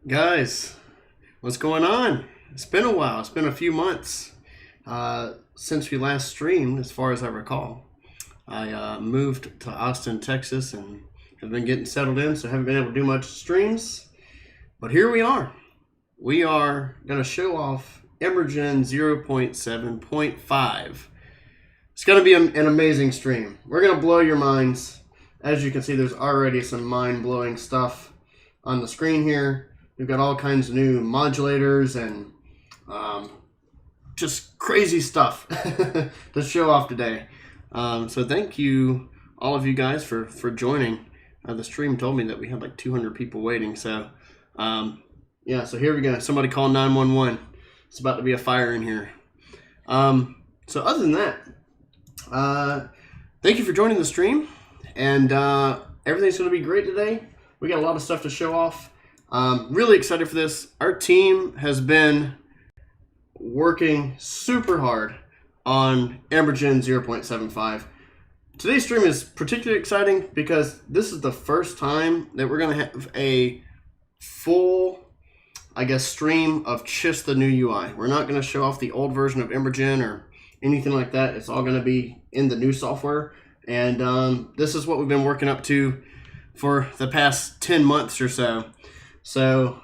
Guys, what's going on? It's been a while. It's been a few months since we last streamed, as far as I recall. I moved to Austin, Texas, and have been getting settled in, so haven't been able to do much streams. But here we are. We are going to show off EmberGen 0.7.5. It's going to be an amazing stream. We're going to blow your minds. As you can see, there's already some mind-blowing stuff on the screen here. We've got all kinds of new modulators and just crazy stuff to show off today. So thank you, all of you guys, for joining. The stream told me that we had like 200 people waiting. So yeah, so here we go. Somebody call 911. It's about to be a fire in here. So other than that, thank you for joining the stream. And everything's going to be great today. We got a lot of stuff to show off. Really excited for this. Our team has been working super hard on EmberGen 0.75. Today's stream is particularly exciting because this is the first time that we're going to have a full, stream of just the new UI. We're not going to show off the old version of EmberGen or anything like that. It's all going to be in the new software. And this is what we've been working up to for the past 10 months or so. So,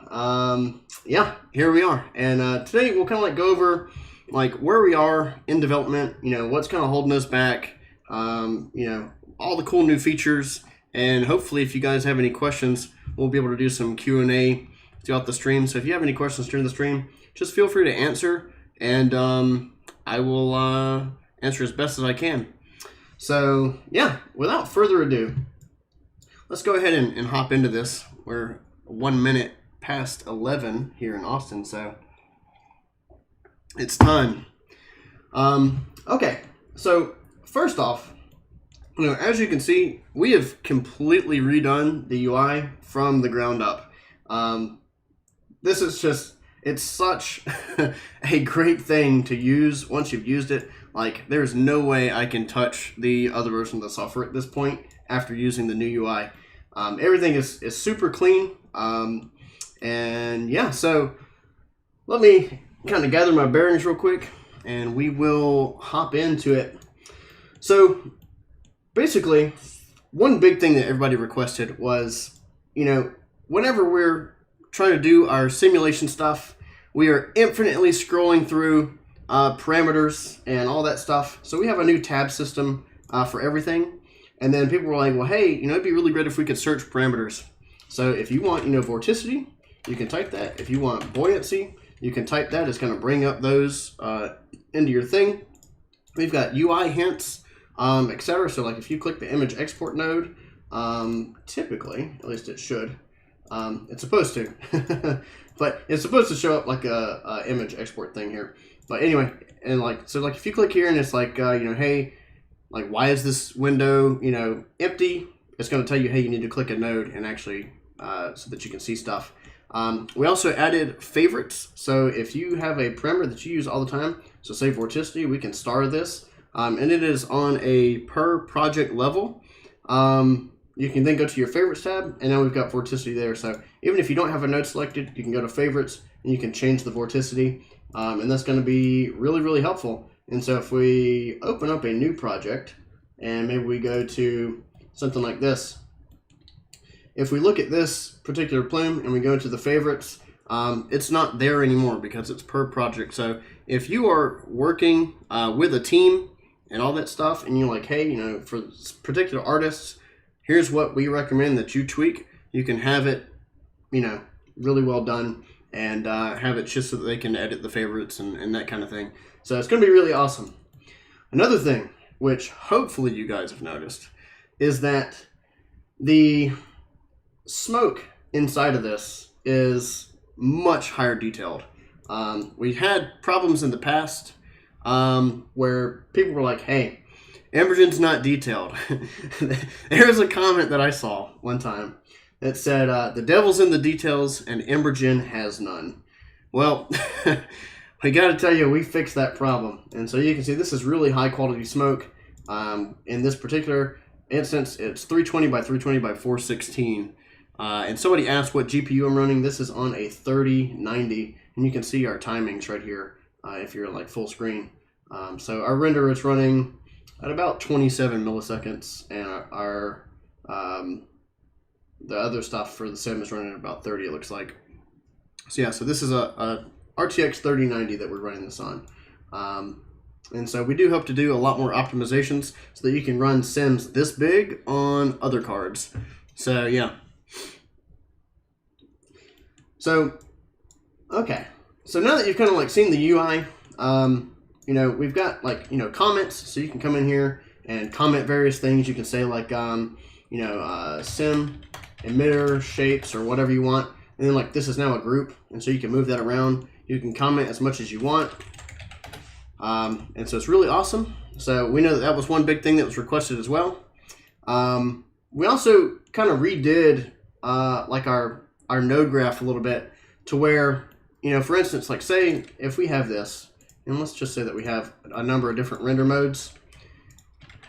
yeah, here we are. And today we'll kind of go over where we are in development, what's kind of holding us back, all the cool new features. And hopefully if you guys have any questions, we'll be able to do some Q&A throughout the stream. So if you have any questions during the stream, just feel free to answer. And I will answer as best as I can. So, yeah, without further ado, let's go ahead and hop into this. We're 1 minute past 11 here in Austin, so it's time. Okay, so first off, as you can see, we have completely redone the UI from the ground up. This is just, it's such a great thing to use once you've used it. There's no way I can touch the other version of the software at this point after using the new UI. Everything is super clean. And yeah, so let me kind of gather my bearings real quick and we will hop into it. So basically, one big thing that everybody requested was, whenever we're trying to do our simulation stuff, we are infinitely scrolling through parameters and all that stuff. So we have a new tab system for everything. And then people were like, well, hey, it'd be really great if we could search parameters. So if you want, vorticity, you can type that. If you want buoyancy, you can type that. It's going to bring up those into your thing. We've got UI hints, etc. So if you click the image export node, typically, at least it should, it's supposed to, but it's supposed to show up like a image export thing here. But anyway, and if you click here and it's hey, why is this window, empty? It's going to tell you, hey, you need to click a node and actually, so that you can see stuff. We also added favorites. So if you have a parameter that you use all the time, so say vorticity, we can star this. And it is on a per project level. You can then go to your favorites tab, and now we've got vorticity there. So even if you don't have a node selected, you can go to favorites and you can change the vorticity. And that's going to be really, really helpful. And so if we open up a new project and maybe we go to something like this, if we look at this particular plume and we go to the favorites, it's not there anymore because it's per project. So if you are working with a team and all that stuff and you're like, hey, for particular artists, here's what we recommend that you tweak, you can have it, really well done and have it just so that they can edit the favorites and that kind of thing. So it's going to be really awesome. Another thing, which hopefully you guys have noticed, is that the smoke inside of this is much higher detailed. We had problems in the past where people were like, hey, EmberGen's not detailed. There's a comment that I saw one time that said, the devil's in the details and EmberGen has none. Well, I got to tell you, we fixed that problem. And so you can see this is really high quality smoke. In this particular instance, it's 320 by 320 by 416. And somebody asked what GPU I'm running. This is on a 3090, and you can see our timings right here if you're like full screen. So our render is running at about 27 milliseconds, and our the other stuff for the sim is running at about 30, it looks like. So yeah, so this is a RTX 3090 that we're running this on. And so we do hope to do a lot more optimizations so that you can run sims this big on other cards. So yeah. So, okay. So now that you've kind of like seen the UI, you know, we've got like, you know, comments, so you can come in here and comment various things. You can say like, you know, sim, emitter, shapes, or whatever you want. And then like this is now a group, and so you can move that around. You can comment as much as you want. And so it's really awesome. So we know that that was one big thing that was requested as well. We also kind of redid like our node graph a little bit to where, you know, for instance, like say if we have this, and let's just say that we have a number of different render modes,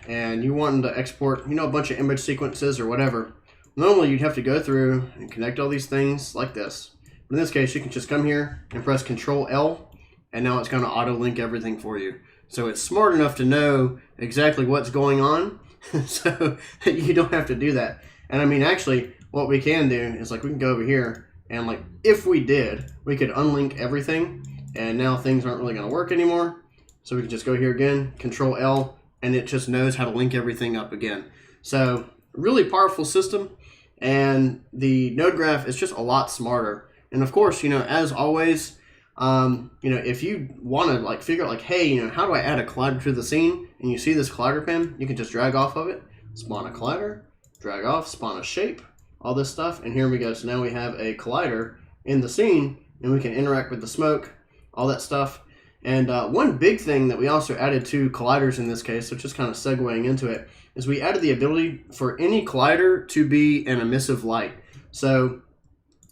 and you want to export, you know, a bunch of image sequences or whatever. Normally you'd have to go through and connect all these things like this. But in this case, you can just come here and press Control L, and now it's going to auto link everything for you. So it's smart enough to know exactly what's going on, so you don't have to do that. And I mean, actually, what we can do is like we can go over here, and like if we did, we could unlink everything, and now things aren't really going to work anymore. So we can just go here again, Control L, and it just knows how to link everything up again. So really powerful system, and the node graph is just a lot smarter. And of course, you know, as always, you know, if you want to like figure out like, hey, you know, how do I add a collider to the scene? And you see this collider pin, you can just drag off of it, spawn a collider, drag off, spawn a shape, all this stuff, and here we go. So now we have a collider in the scene, and we can interact with the smoke, all that stuff. And one big thing that we also added to colliders in this case, so just kind of segueing into it, is we added the ability for any collider to be an emissive light. So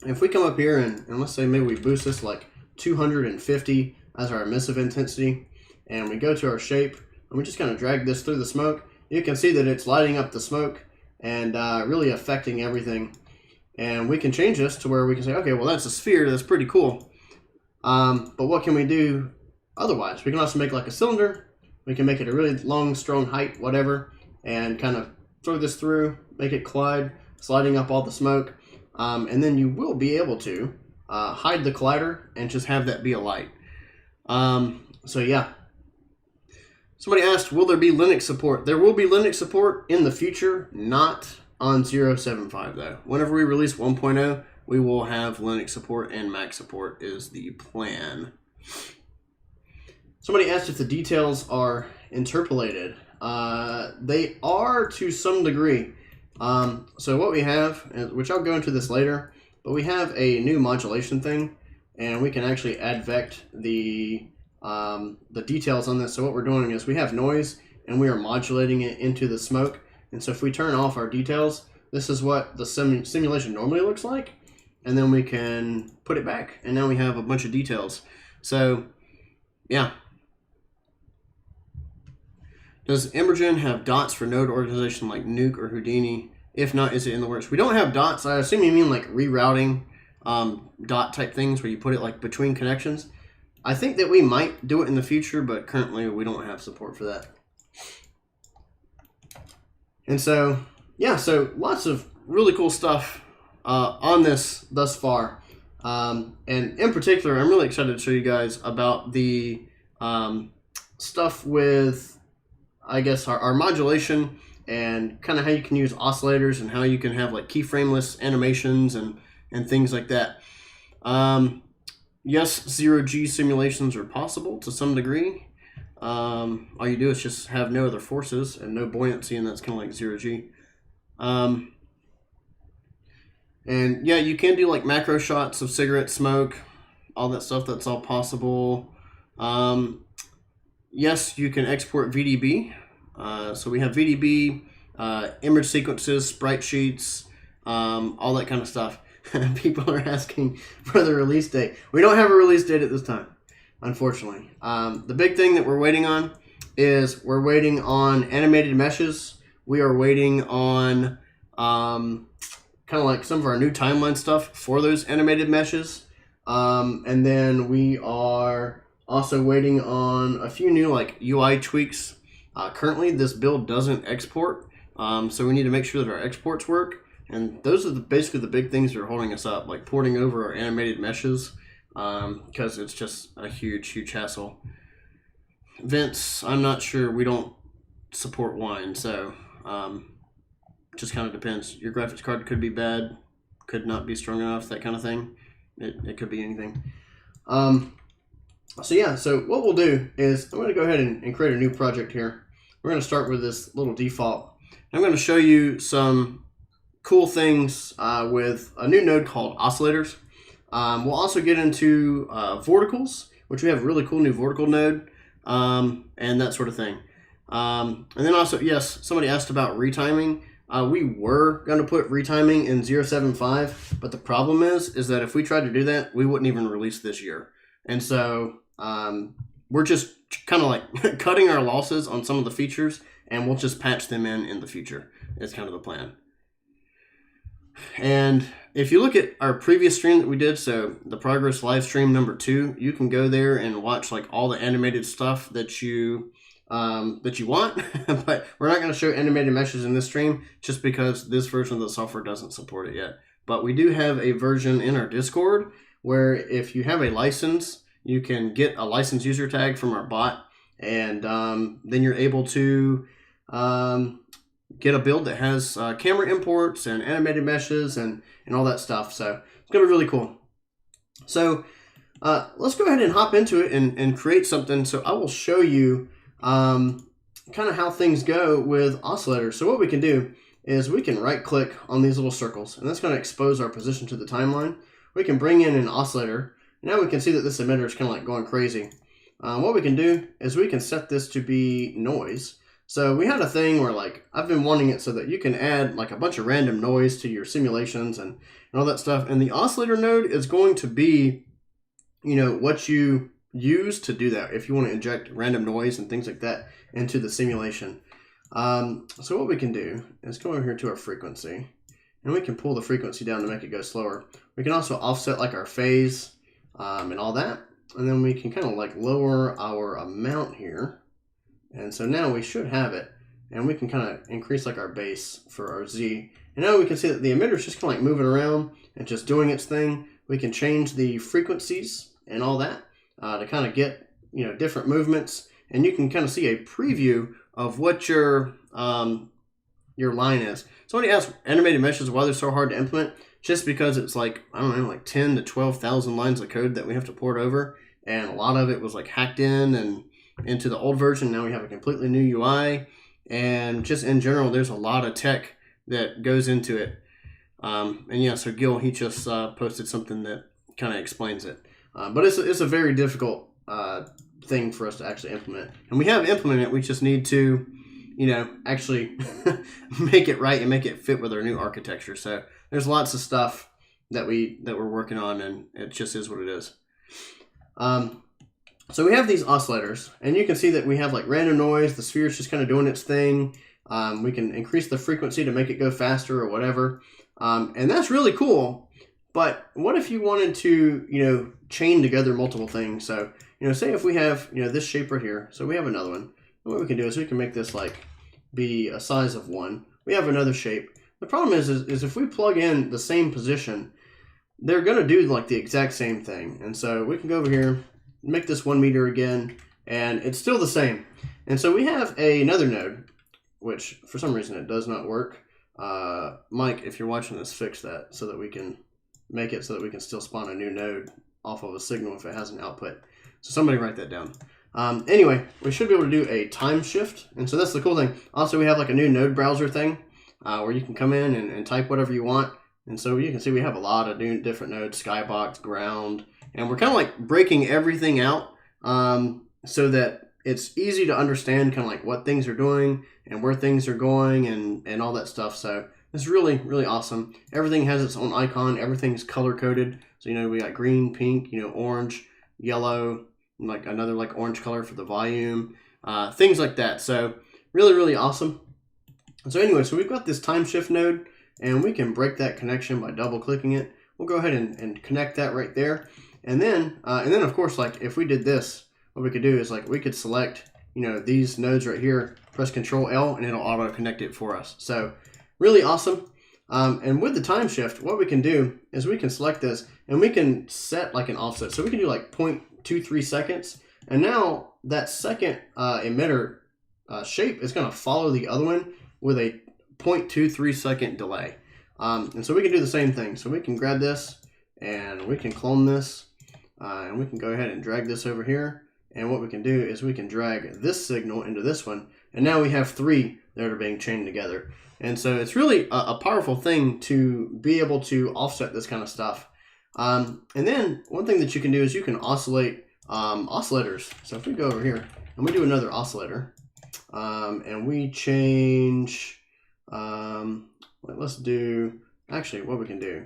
if we come up here and let's say maybe we boost this like 250 as our emissive intensity, and we go to our shape, and we just kind of drag this through the smoke, you can see that it's lighting up the smoke and really affecting everything. And we can change this to where we can say, okay, well that's a sphere, that's pretty cool. But what can we do otherwise? We can also make like a cylinder. We can make it a really long, strong height, whatever, and kind of throw this through, make it collide, sliding up all the smoke. And then you will be able to hide the collider and just have that be a light. So yeah. Somebody asked, will there be Linux support? There will be Linux support in the future, not on 0.75 though. Whenever we release 1.0, we will have Linux support and Mac support is the plan. Somebody asked if the details are interpolated. They are to some degree. So what we have, which I'll go into this later, but we have a new modulation thing, and we can actually advect the details on this. So what we're doing is we have noise, and we are modulating it into the smoke. And so if we turn off our details, this is what the simulation normally looks like. And then we can put it back, and now we have a bunch of details. So, yeah. Does EmberGen have dots for node organization like Nuke or Houdini? If not, is it in the works? We don't have dots. I assume you mean like rerouting dot type things where you put it like between connections. I think that we might do it in the future, but currently we don't have support for that. And so, yeah, so lots of really cool stuff on this thus far. And in particular, I'm really excited to show you guys about the stuff with, I guess, our modulation and kind of how you can use oscillators and how you can have like keyframeless animations and things like that. Yes, 0G simulations are possible to some degree. All you do is just have no other forces and no buoyancy, and that's kind of like 0G. And yeah, you can do like macro shots of cigarette smoke, all that stuff, that's all possible. Yes, you can export VDB. So we have VDB, image sequences, sprite sheets, all that kind of stuff. People are asking for the release date. We don't have a release date at this time, unfortunately. The big thing that we're waiting on is we're waiting on animated meshes. We are waiting on kind kind of like some of our new timeline stuff for those animated meshes. And then we are also waiting on a few new like UI tweaks. Currently, this build doesn't export, so we need to make sure that our exports work. And those are basically the big things that are holding us up, like porting over our animated meshes, because it's just a huge hassle. Vents, I'm not sure. We don't support wine, so just kind of depends. Your graphics card could be bad, could not be strong enough, that kind of thing. It could be anything. So yeah, so what we'll do is I'm going to go ahead and create a new project here. We're going to start with this little default. I'm going to show you some cool things with a new node called oscillators. We'll also get into vorticals, which we have a really cool new vortical node, and that sort of thing. And then also, yes, somebody asked about retiming. We were going to put retiming in 0.75, but the problem is that if we tried to do that, we wouldn't even release this year. And so we're just kind of like cutting our losses on some of the features, and we'll just patch them in the future. It's kind of the plan. And if you look at our previous stream that we did, so the progress live stream number 2, you can go there and watch like all the animated stuff that you want. But we're not going to show animated meshes in this stream just because this version of the software doesn't support it yet. But we do have a version in our Discord where if you have a license, you can get a license user tag from our bot, and then you're able to get a build that has camera imports and animated meshes and all that stuff. So it's going to be really cool. So let's go ahead and hop into it and create something. So I will show you kind of how things go with oscillators. So what we can do is we can right click on these little circles, and that's going to expose our position to the timeline. We can bring in an oscillator. Now we can see that this emitter is kind of like going crazy. What we can do is we can set this to be noise. So we had a thing where like I've been wanting it so that you can add like a bunch of random noise to your simulations and all that stuff. And the oscillator node is going to be, you know, what you use to do that if you want to inject random noise and things like that into the simulation. So what we can do is go over here to our frequency, and we can pull the frequency down to make it go slower. We can also offset like our phase and all that. And then we can kind of like lower our amount here. And so now we should have it. And we can kind of increase like our base for our Z. And now we can see that the emitter is just kind of like moving around and just doing its thing. We can change the frequencies and all that to kind of get, you know, different movements. And you can kind of see a preview of what your line is. Somebody asked animated meshes why they're so hard to implement. Just because it's like, I don't know, like 10 to 12,000 lines of code that we have to port over. And a lot of it was like hacked in and into the old version. Now we have a completely new UI. And just in general, there's a lot of tech that goes into it. And yeah, so Gil, he just posted something that kind of explains it. But it's a very difficult thing for us to actually implement. And we have implemented it. We just need to, you know, actually make it right and make it fit with our new architecture. So there's lots of stuff that we're working on, and it just is what it is. So we have these oscillators, and you can see that we have like random noise. The sphere is just kind of doing its thing. We can increase the frequency to make it go faster or whatever. And that's really cool. But what if you wanted to, you know, chain together multiple things? So, you know, say if we have, you know, this shape right here. So we have another one. And what we can do is we can make this like be a size of 1. We have another shape. The problem is if we plug in the same position, they're going to do like the exact same thing. And so we can go over here, make this 1 meter again, and it's still the same. And so we have another node, which for some reason it does not work. Mike, if you're watching this, fix that so that we can make it so that we can still spawn a new node off of a signal if it has an output. So somebody write that down. Anyway, we should be able to do a time shift. And so that's the cool thing. Also, we have like a new node browser thing where you can come in and type whatever you want. And so you can see we have a lot of different nodes, skybox, ground, and we're kind of like breaking everything out so that it's easy to understand kind of like what things are doing and where things are going and all that stuff. So it's really, really awesome. Everything has its own icon. Everything's color coded. So, you know, we got green, pink, you know, orange, yellow, like another like orange color for the volume, things like that. So really, really awesome. So anyway, so we've got this time shift node, and we can break that connection by double clicking it. We'll go ahead and connect that right there. And then of course, like if we did this, what we could do is like we could select, you know, these nodes right here, press Control L, and it'll auto connect it for us. So really awesome. And with the time shift, what we can do is we can select this and we can set like an offset. So we can do like 0.23 seconds. And now that second emitter shape is going to follow the other one with a 0.23 second delay. And so we can do the same thing. So we can grab this and we can clone this and we can go ahead and drag this over here. And what we can do is we can drag this signal into this one. And now we have 3 that are being chained together. And so it's really a powerful thing to be able to offset this kind of stuff. And then one thing that you can do is you can oscillate oscillators. So if we go over here and we do another oscillator and we change, let's do, actually what we can do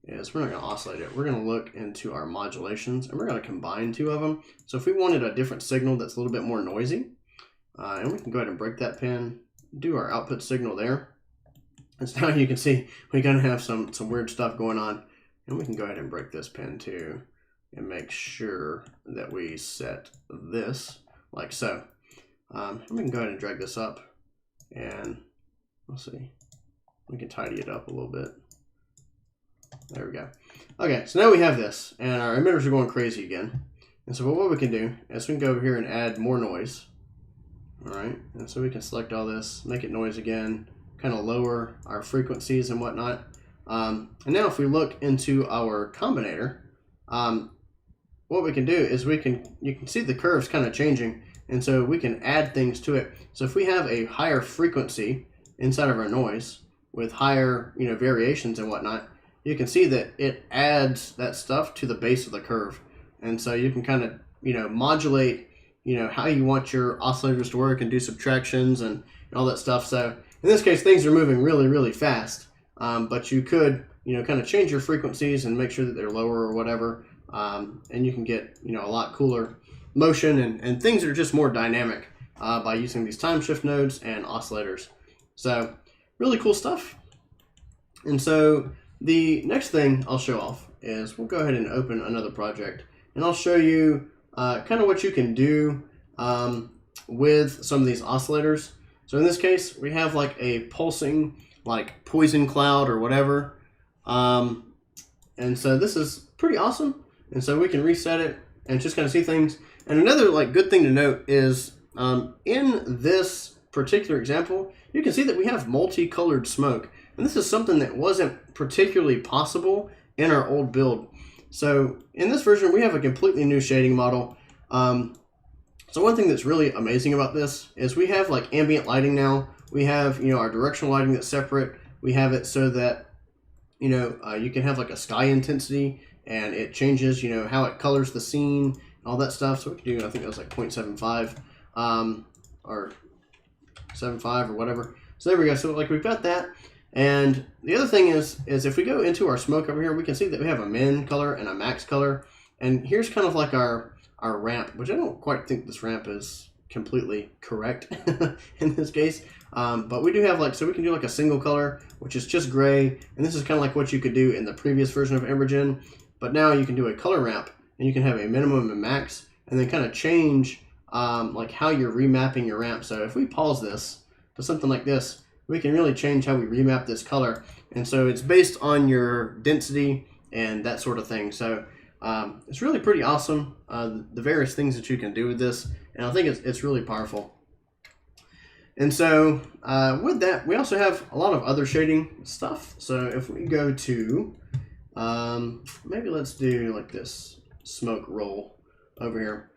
is we're not going to oscillate it. We're going to look into our modulations and we're going to combine 2 of them. So if we wanted a different signal that's a little bit more noisy, and we can go ahead and break that pin, do our output signal there. And so now you can see we're going to have some weird stuff going on. And we can go ahead and break this pin too and make sure that we set this like so. And we can go ahead and drag this up and let's see, we can tidy it up a little bit. There we go. Okay, so now we have this and our emitters are going crazy again. And so what we can do is we can go over here and add more noise. All right, and so we can select all this, make it noise again, kind of lower our frequencies and whatnot. And now if we look into our combinator, what we can do is you can see the curves kind of changing, and so we can add things to it. So if we have a higher frequency inside of our noise with higher, you know, variations and whatnot, you can see that it adds that stuff to the base of the curve. And so you can kind of, you know, modulate, you know, how you want your oscillators to work and do subtractions and all that stuff. So in this case, things are moving really, really fast. But you could, you know, kind of change your frequencies and make sure that they're lower or whatever. And you can get, you know, a lot cooler motion and things are just more dynamic by using these time shift nodes and oscillators. So really cool stuff. And so the next thing I'll show off is we'll go ahead and open another project and I'll show you kind of what you can do with some of these oscillators. So in this case, we have like a pulsing like poison cloud or whatever. And so this is pretty awesome. And so we can reset it and just kind of see things. And another like good thing to note is in this particular example, you can see that we have multicolored smoke. And this is something that wasn't particularly possible in our old build. So in this version, we have a completely new shading model. So one thing that's really amazing about this is we have like ambient lighting now. We have, you know, our directional lighting that's separate. We have it so that, you know, you can have like a sky intensity and it changes, you know, how it colors the scene, all that stuff. So we can do, I think that was like 0.75 or 7.5 or whatever. So there we go. So like we've got that. And the other thing is if we go into our smoke over here, we can see that we have a min color and a max color. And here's kind of like our ramp, which I don't quite think this ramp is completely correct in this case. But we do have like, so we can do like a single color, which is just gray. And this is kind of like what you could do in the previous version of EmberGen. But now you can do a color ramp and you can have a minimum and max and then kind of change like how you're remapping your ramp. So if we pause this to something like this, we can really change how we remap this color. And so it's based on your density and that sort of thing. So it's really pretty awesome, the various things that you can do with this. And I think it's really powerful. And so with that, we also have a lot of other shading stuff. So if we go to, maybe let's do like this smoke roll over here.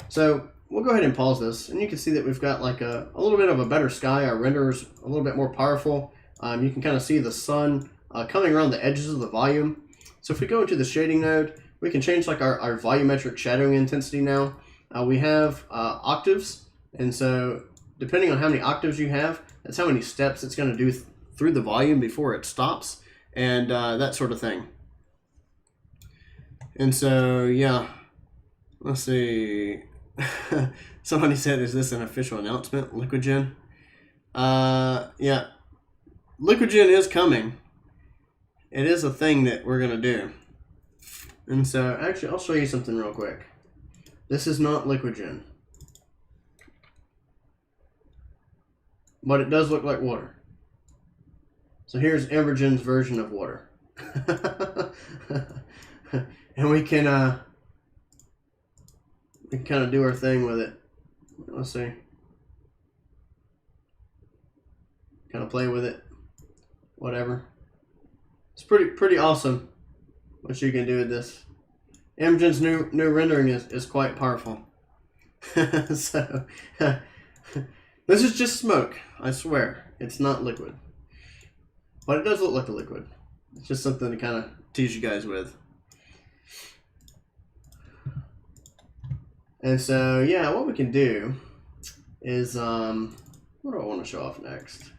So we'll go ahead and pause this, and you can see that we've got like a little bit of a better sky. Our render's a little bit more powerful. You can kind of see the sun coming around the edges of the volume. So if we go into the shading node, we can change like our volumetric shadowing intensity now. We have octaves, and so depending on how many octaves you have, that's how many steps it's going to do through the volume before it stops, and that sort of thing. And so, yeah, let's see. Somebody said, is this an official announcement, EmberGen? Yeah. LiquidGen is coming. It is a thing that we're going to do. And so, actually, I'll show you something real quick. This is not LiquidGen. But it does look like water. So here's EmberGen's version of water. And we can kind of do our thing with it. Let's see. Kind of play with it. Whatever. It's pretty awesome what you can do with this. EmberGen's new rendering is quite powerful. So this is just smoke, I swear. It's not liquid. But it does look like a liquid. It's just something to kind of tease you guys with. And so, yeah, what we can do is, what do I want to show off next?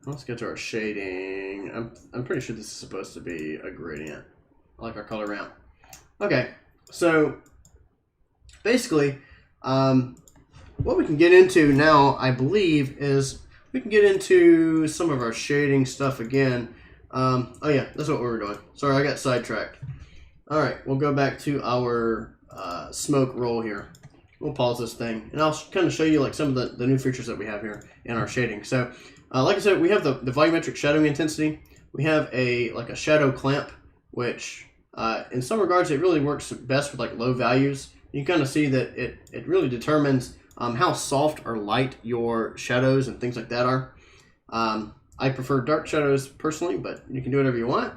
Let's get to our shading. I'm pretty sure this is supposed to be a gradient. I like our color ramp. Okay, so basically, what we can get into now, I believe, is we can get into some of our shading stuff again. Oh yeah, that's what we were doing. Sorry, I got sidetracked. All right, we'll go back to our smoke roll here. We'll pause this thing, and I'll kind of show you like some of the new features that we have here in our shading. So, like I said, we have the volumetric shadowing intensity. We have a shadow clamp, which in some regards it really works best with like low values. You kind of see that it really determines how soft or light your shadows and things like that are. I prefer dark shadows personally, but you can do whatever you want.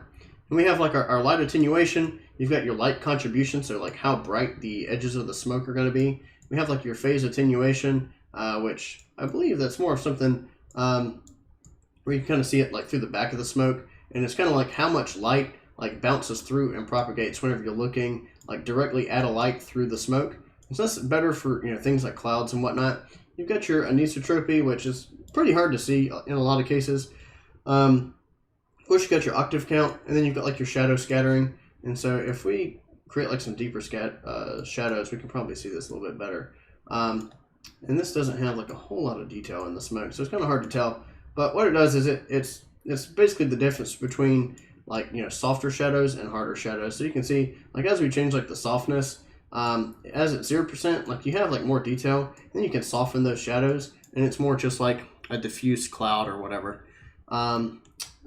And we have like our light attenuation. You've got your light contribution, so like how bright the edges of the smoke are going to be. We have like your phase attenuation, which I believe that's more of something where you kind of see it like through the back of the smoke, and it's kind of like how much light like bounces through and propagates whenever you're looking like directly at a light through the smoke. So that's better for things like clouds and whatnot. You've got your anisotropy, which is pretty hard to see in a lot of cases. Of course, you've got your octave count, and then you've got like your shadow scattering. And so if we create like some deeper shadows, we can probably see this a little bit better. And this doesn't have like a whole lot of detail in the smoke, so it's kind of hard to tell. But what it does is it's basically the difference between like softer shadows and harder shadows. So you can see like as we change like the softness, as it's 0%, like you have like more detail, then you can soften those shadows, and it's more just like a diffuse cloud or whatever.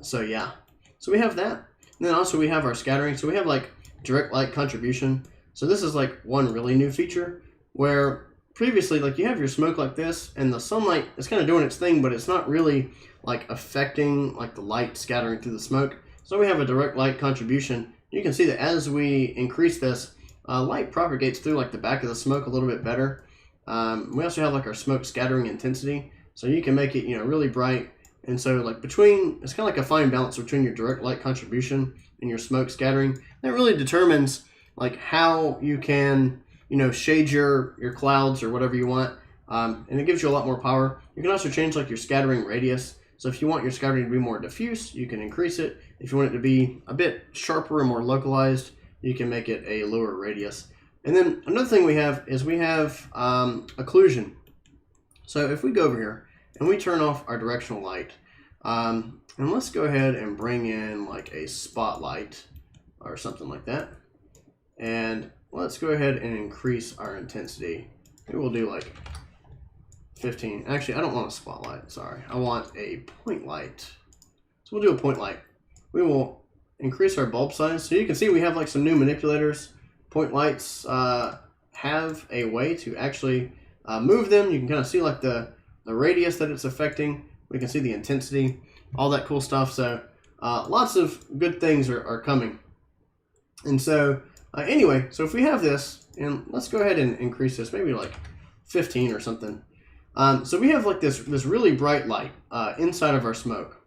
So yeah, so we have that. And then also we have our scattering. So we have like direct light contribution. So this is like one really new feature where previously like you have your smoke like this, and the sunlight is kind of doing its thing, but it's not really like affecting like the light scattering through the smoke. So we have a direct light contribution. You can see that as we increase this, light propagates through like the back of the smoke a little bit better. We also have like our smoke scattering intensity, so you can make it really bright. And so like it's kind of like a fine balance between your direct light contribution and your smoke scattering. That really determines like how you can shade your clouds or whatever you want, and it gives you a lot more power. You can also change like your scattering radius. So if you want your scattering to be more diffuse, you can increase it. If you want it to be a bit sharper and more localized, you can make it a lower radius. And then another thing we have is we have occlusion. So if we go over here and we turn off our directional light, and let's go ahead and bring in like a spotlight or something like that. And let's go ahead and increase our intensity. Maybe we'll do like 15. Actually, I don't want a spotlight, sorry. I want a point light. So we'll do a point light. We will increase our bulb size. So you can see we have like some new manipulators. Point lights have a way to actually move them. You can kind of see like the radius that it's affecting. We can see the intensity, all that cool stuff. So lots of good things are coming. And so anyway, so if we have this, and let's go ahead and increase this, maybe like 15 or something. So we have like this really bright light inside of our smoke.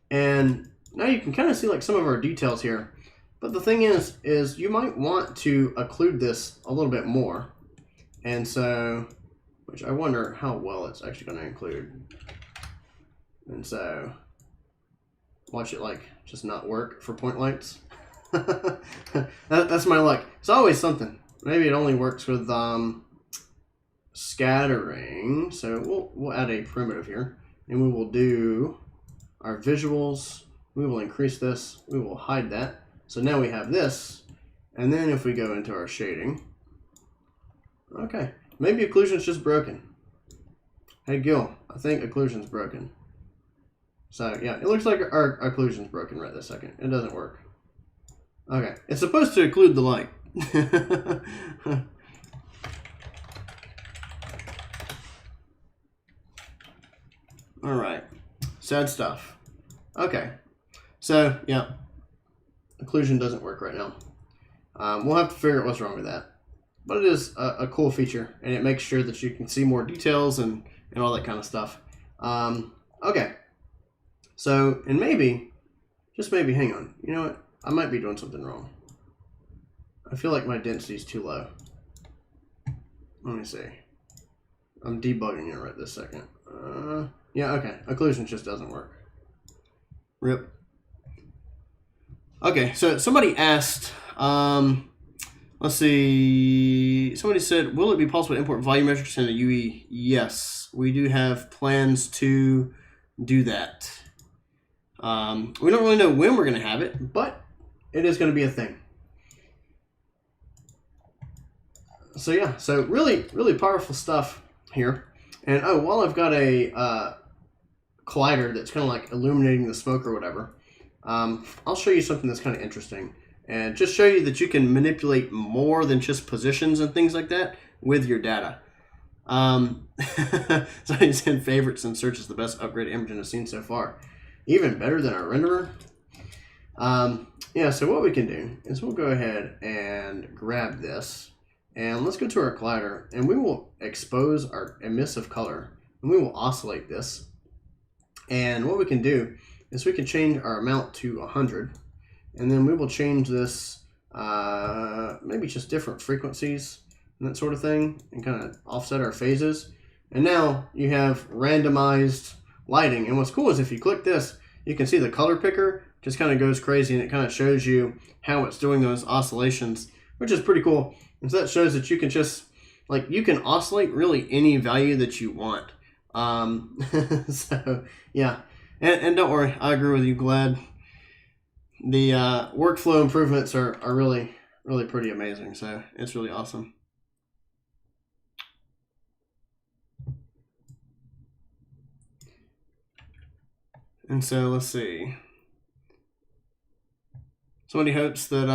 And now you can kind of see like some of our details here. But the thing is you might want to occlude this a little bit more. And so, which I wonder how well it's actually going to include. And so, watch it like just not work for point lights. That's my luck. It's always something. Maybe it only works with scattering. So we'll add a primitive here, and we will do our visuals, we will increase this, we will hide that. So now we have this, and then if we go into our shading, okay, maybe occlusion's just broken. Hey Gil, I think occlusion's broken. So yeah, it looks like our occlusion's broken right this second. It doesn't work. Okay, it's supposed to occlude the light. All right, sad stuff. Okay, so yeah, occlusion doesn't work right now. We'll have to figure out what's wrong with that. But it is a cool feature, and it makes sure that you can see more details and all that kind of stuff. Okay, so, and maybe, just maybe, hang on. You know what? I might be doing something wrong. I feel like my density is too low. Let me see. I'm debugging it right this second. Yeah, okay. Occlusion just doesn't work. RIP. Okay, so somebody asked, let's see, somebody said, will it be possible to import volume metrics in a UE? Yes, we do have plans to do that. We don't really know when we're going to have it, but it is going to be a thing. So yeah, so really, really powerful stuff here. And oh, while I've got a collider that's kind of like illuminating the smoke or whatever, I'll show you something that's kind of interesting. And just show you that you can manipulate more than just positions and things like that with your data. Somebody said favorites and search is the best upgrade EmberGen has seen so far. Even better than our renderer. Yeah, so what we can do is we'll go ahead and grab this. And let's go to our collider, and we will expose our emissive color. And we will oscillate this. And what we can do is we can change our amount to 100. And then we will change this, maybe just different frequencies and that sort of thing, and kind of offset our phases. And now you have randomized lighting. And what's cool is if you click this, you can see the color picker just kind of goes crazy, and it kind of shows you how it's doing those oscillations, which is pretty cool. And so that shows that you can just, like, you can oscillate really any value that you want. So yeah, and don't worry, I agree with you, Glad. The workflow improvements are really, really pretty amazing. So it's really awesome. And so let's see. Somebody hopes that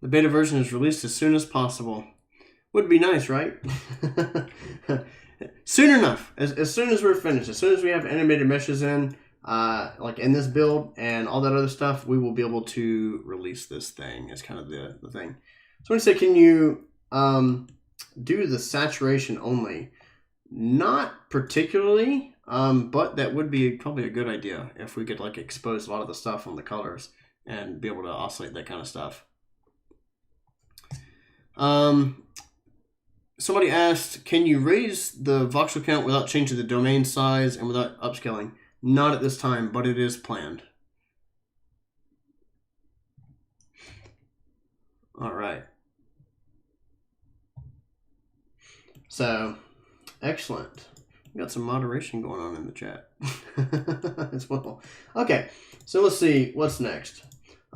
the beta version is released as soon as possible. Would be nice, right? Soon enough. As soon as we're finished, as soon as we have animated meshes in, like in this build and all that other stuff, we will be able to release this thing. It's kind of the thing. So I want to say, can you do the saturation only? Not particularly, but that would be probably a good idea if we could like expose a lot of the stuff on the colors and be able to oscillate that kind of stuff. Somebody asked, can you raise the voxel count without changing the domain size and without upscaling? Not at this time, but it is planned. All right. So, excellent. We got some moderation going on in the chat as well. Okay, so let's see what's next.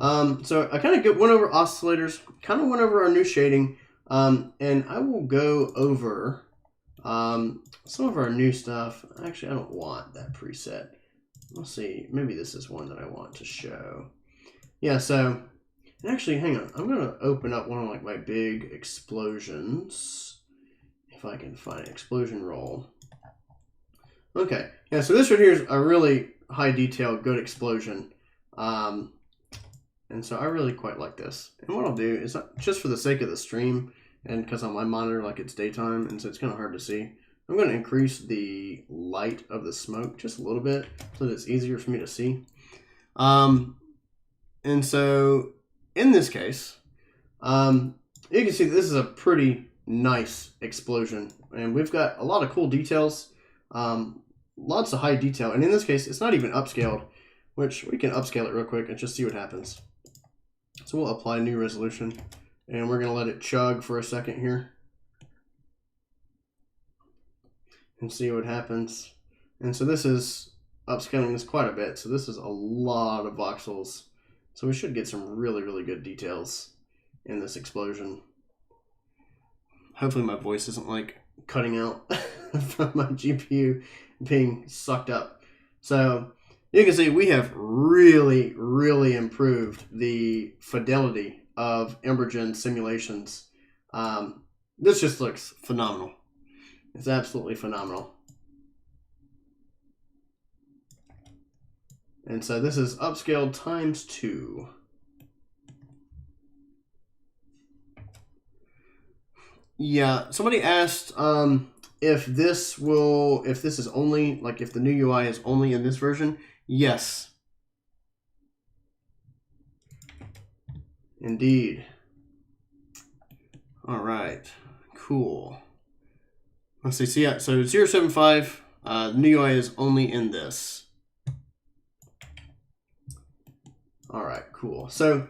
So I kind of went over oscillators, kind of went over our new shading, and I will go over some of our new stuff. Actually, I don't want that preset. Let's see, maybe this is one that I want to show. Yeah, so actually, hang on. I'm going to open up one of like my big explosions, if I can find an explosion roll. Okay, yeah, so this right here is a really high detail, good explosion. And so I really quite like this. And what I'll do is, just for the sake of the stream, and because on my monitor, like it's daytime, and so it's kind of hard to see, I'm going to increase the light of the smoke just a little bit so that it's easier for me to see. And so in this case, you can see that this is a pretty nice explosion. And we've got a lot of cool details, lots of high detail. And in this case, it's not even upscaled, which we can upscale it real quick and just see what happens. So we'll apply new resolution, and we're going to let it chug for a second here and see what happens. And so this is upscaling this quite a bit. So this is a lot of voxels. So we should get some really, really good details in this explosion. Hopefully my voice isn't like cutting out from my GPU being sucked up. So you can see we have really, really improved the fidelity of EmberGen simulations. This just looks phenomenal. It's absolutely phenomenal. And so this is upscaled ×2. Yeah, somebody asked if this is only, like if the new UI is only in this version. Yes. Indeed. All right. Cool. Let's see. So yeah, so 0.75, the new UI is only in this. All right, cool. So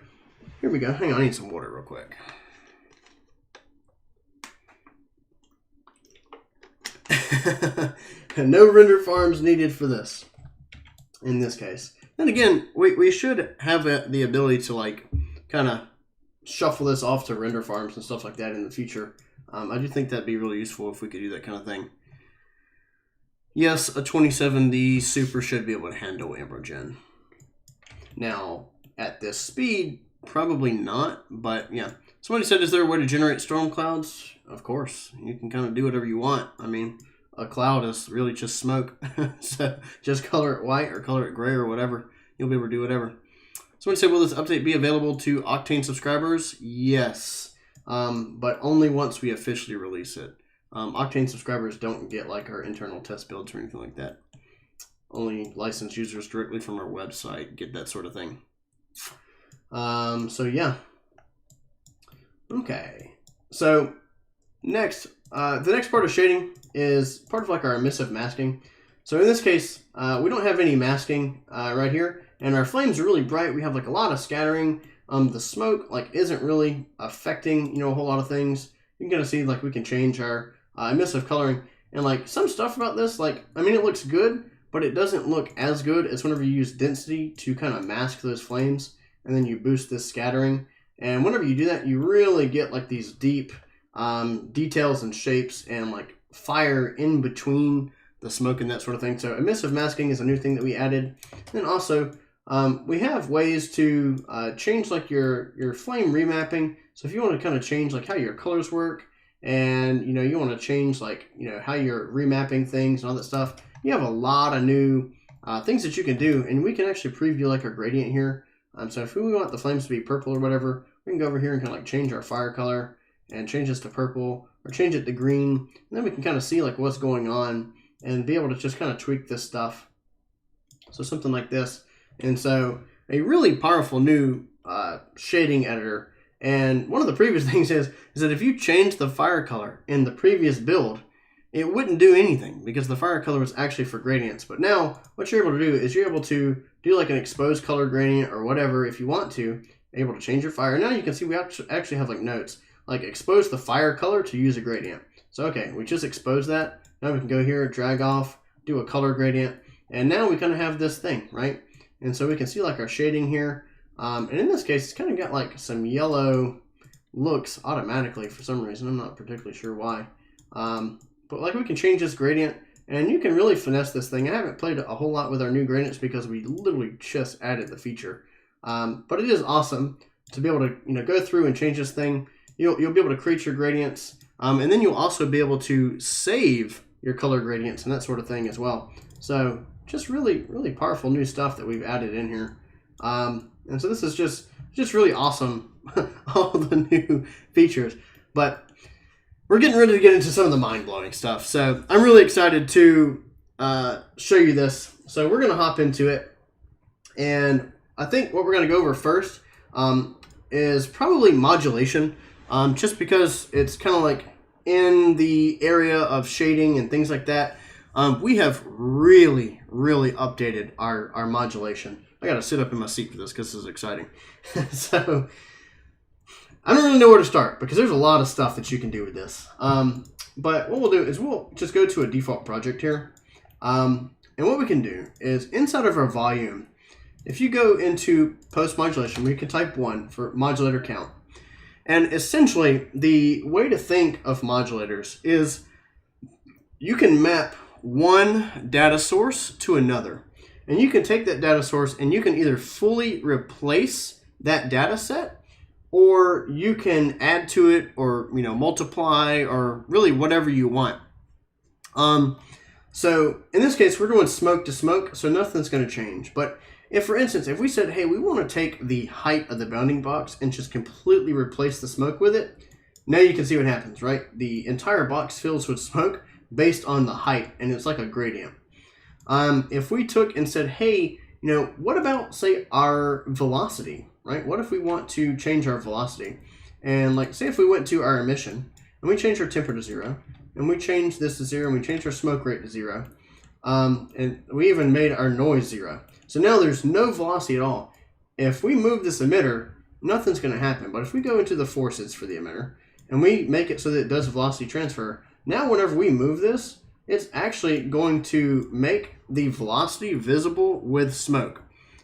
here we go. Hang on, I need some water real quick. No render farms needed for this, in this case. And again, we should have the ability to like kind of shuffle this off to render farms and stuff like that in the future. I do think that'd be really useful if we could do that kind of thing. Yes, a 2070 Super should be able to handle EmberGen. Now, at this speed, probably not, but yeah. Somebody said, is there a way to generate storm clouds? Of course, you can kind of do whatever you want. I mean, a cloud is really just smoke. So just color it white or color it gray or whatever. You'll be able to do whatever. Somebody said, will this update be available to Octane subscribers? Yes, but only once we officially release it. Octane subscribers don't get like our internal test builds or anything like that. Only licensed users directly from our website get that sort of thing. So yeah. Okay. So next, the next part of shading is part of like our emissive masking. So in this case, we don't have any masking right here, and our flames are really bright. We have like a lot of scattering. The smoke like isn't really affecting a whole lot of things. You can kind of see like we can change our emissive coloring, and like some stuff about this, like I mean it looks good, but it doesn't look as good as whenever you use density to kind of mask those flames, and then you boost this scattering. And whenever you do that, you really get like these deep details and shapes and like fire in between the smoke and that sort of thing. So emissive masking is a new thing that we added. And also we have ways to change like your flame remapping. So if you want to kind of change like how your colors work, and you want to change like how you're remapping things and all that stuff, you have a lot of new things that you can do. And we can actually preview like our gradient here. So if we want the flames to be purple or whatever, we can go over here and kind of like change our fire color and change this to purple or change it to green. And then we can kind of see like what's going on and be able to just kind of tweak this stuff. So something like this. And so a really powerful new shading editor. And one of the previous things is that if you change the fire color in the previous build, it wouldn't do anything because the fire color was actually for gradients. But now what you're able to do is you're able to do like an exposed color gradient or whatever if you want to, able to change your fire. And now you can see we actually have like notes, like expose the fire color to use a gradient. So okay, we just exposed that. Now we can go here, drag off, do a color gradient, and now we kind of have this thing, right? And so we can see like our shading here. And in this case, it's kind of got like some yellow looks automatically for some reason. I'm not particularly sure why. But like we can change this gradient, and you can really finesse this thing. I haven't played a whole lot with our new gradients because we literally just added the feature. But it is awesome to be able to go through and change this thing. You'll be able to create your gradients, and then you'll also be able to save your color gradients and that sort of thing as well. So just really, really powerful new stuff that we've added in here. And so this is just really awesome, all the new features. But we're getting ready to get into some of the mind-blowing stuff. So I'm really excited to show you this. So we're going to hop into it. And I think what we're going to go over first is probably modulation, just because it's kind of like in the area of shading and things like that. We have really, really updated our modulation. I got to sit up in my seat for this because this is exciting. So I don't really know where to start because there's a lot of stuff that you can do with this. But what we'll do is we'll just go to a default project here. And what we can do is inside of our volume, if you go into post modulation, we can type 1 for modulator count. And essentially, the way to think of modulators is you can map one data source to another. And you can take that data source and you can either fully replace that data set, or you can add to it, or multiply, or really whatever you want. So in this case, we're doing smoke to smoke, so nothing's going to change. But if, for instance, if we said, hey, we want to take the height of the bounding box and just completely replace the smoke with it, now you can see what happens, right? The entire box fills with smoke based on the height, and it's like a gradient. If we took and said, hey, what about, say, our velocity, right? What if we want to change our velocity? And like, say if we went to our emission, and we change our temper to 0, and we change this to 0, and we change our smoke rate to 0, and we even made our noise 0. So now there's no velocity at all. If we move this emitter, nothing's going to happen. But if we go into the forces for the emitter, and we make it so that it does velocity transfer, now whenever we move this, it's actually going to make the velocity visible with smoke.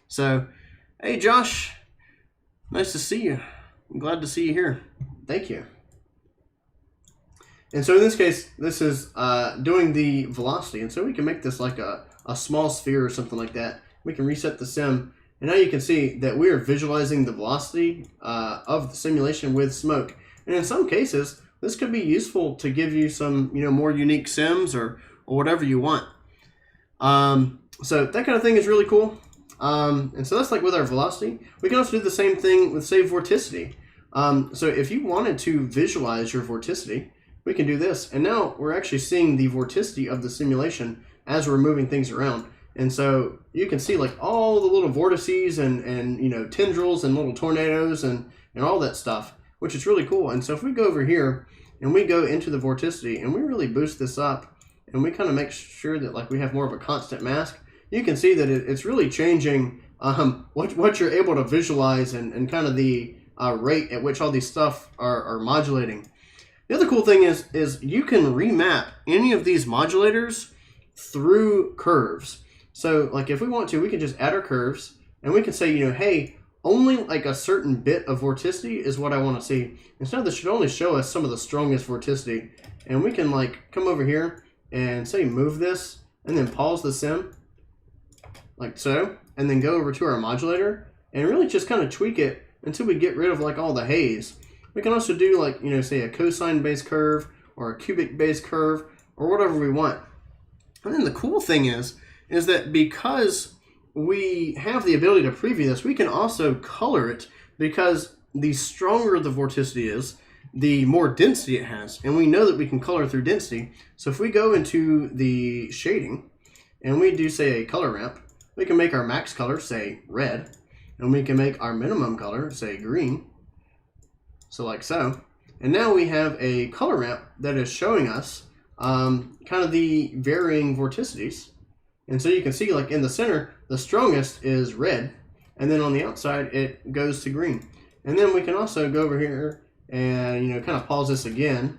So, hey Josh, nice to see you. I'm glad to see you here. Thank you. And so in this case, this is doing the velocity. And so we can make this like a small sphere or something like that. We can reset the sim. And now you can see that we are visualizing the velocity of the simulation with smoke. And in some cases, this could be useful to give you some more unique sims or whatever you want. So that kind of thing is really cool. And so that's like with our velocity. We can also do the same thing with, say, vorticity. So if you wanted to visualize your vorticity, we can do this. And now we're actually seeing the vorticity of the simulation as we're moving things around. And so you can see like all the little vortices and tendrils and little tornadoes and all that stuff, which is really cool. And so if we go over here and we go into the vorticity and we really boost this up and we kind of make sure that like we have more of a constant mask, you can see that it's really changing what you're able to visualize and kind of the rate at which all these stuff are modulating. The other cool thing is you can remap any of these modulators through curves. So like if we want to, we can just add our curves and we can say, hey, only like a certain bit of vorticity is what I want to see. Instead, this should only show us some of the strongest vorticity. And we can like come over here and say move this and then pause the sim like so, and then go over to our modulator and really just kind of tweak it until we get rid of like all the haze. We can also do like, say a cosine based curve or a cubic based curve or whatever we want. And then the cool thing is that because we have the ability to preview this, we can also color it, because the stronger the vorticity is, the more density it has. And we know that we can color through density. So if we go into the shading and we do, say, a color ramp, we can make our max color, say, red, and we can make our minimum color, say, green. So like so. And now we have a color ramp that is showing us kind of the varying vorticities. And so you can see like in the center, the strongest is red. And then on the outside, it goes to green. And then we can also go over here and, kind of pause this again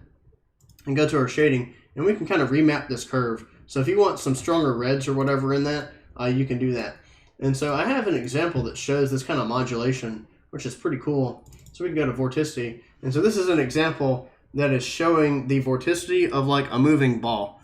and go to our shading. And we can kind of remap this curve. So if you want some stronger reds or whatever in that, you can do that. And so I have an example that shows this kind of modulation, which is pretty cool. So we can go to vorticity. And so this is an example that is showing the vorticity of like a moving ball.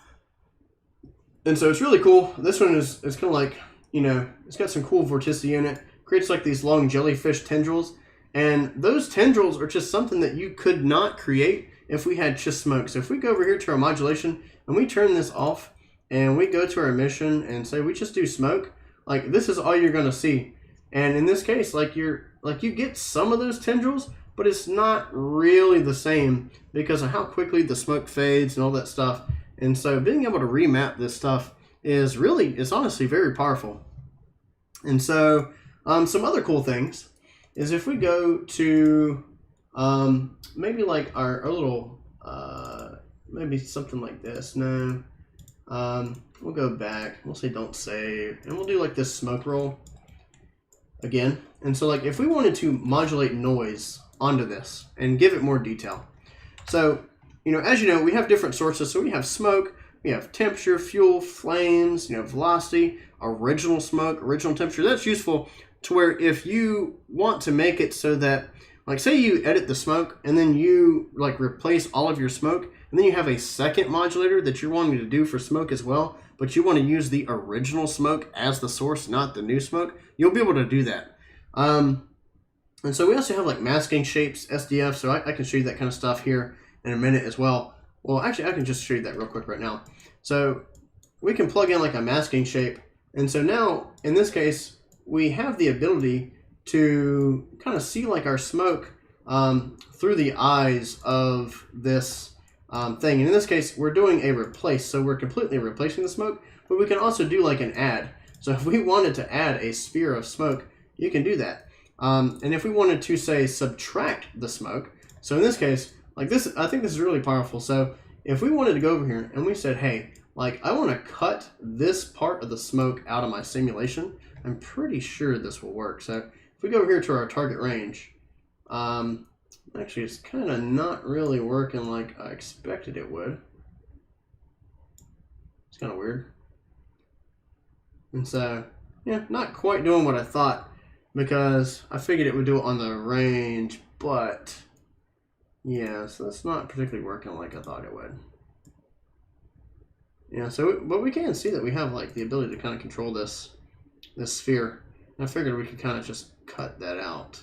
And so it's really cool. This one is kind of like, it's got some cool vorticity in it. Creates like these long jellyfish tendrils. And those tendrils are just something that you could not create if we had just smoke. So if we go over here to our modulation and we turn this off and we go to our emission and say we just do smoke, like this is all you're going to see. And in this case, you get some of those tendrils, but it's not really the same because of how quickly the smoke fades and all that stuff. And so being able to remap this stuff is honestly very powerful. And so some other cool things is if we go to maybe like our little, maybe something like this. No, we'll go back. We'll say don't save. And we'll do like this smoke roll again. And so like if we wanted to modulate noise onto this and give it more detail. So, as you know, we have different sources. So we have smoke, we have temperature, fuel, flames, velocity, original smoke, original temperature. That's useful to where if you want to make it so that, like, say you edit the smoke and then you like replace all of your smoke, and then you have a second modulator that you're wanting to do for smoke as well, but you want to use the original smoke as the source, not the new smoke, you'll be able to do that. And so we also have like masking shapes, SDF, so I can show you that kind of stuff here in a minute as well. Well, actually, I can just show you that real quick right now. So we can plug in like a masking shape, and so now, in this case, we have the ability to kind of see like our smoke through the eyes of this thing. And in this case, we're doing a replace, so we're completely replacing the smoke, but we can also do like an add. So if we wanted to add a sphere of smoke, you can do that. And if we wanted to, say, subtract the smoke, so in this case, like this, I think this is really powerful. So if we wanted to go over here and we said, hey, like I want to cut this part of the smoke out of my simulation, I'm pretty sure this will work. So if we go over here to our target range, actually it's kind of not really working like I expected it would. It's kind of weird. And so, yeah, not quite doing what I thought, because I figured it would do it on the range, but yeah, so that's not particularly working like I thought it would. Yeah, so, but we can see that we have like the ability to kind of control this sphere. And I figured we could kind of just cut that out.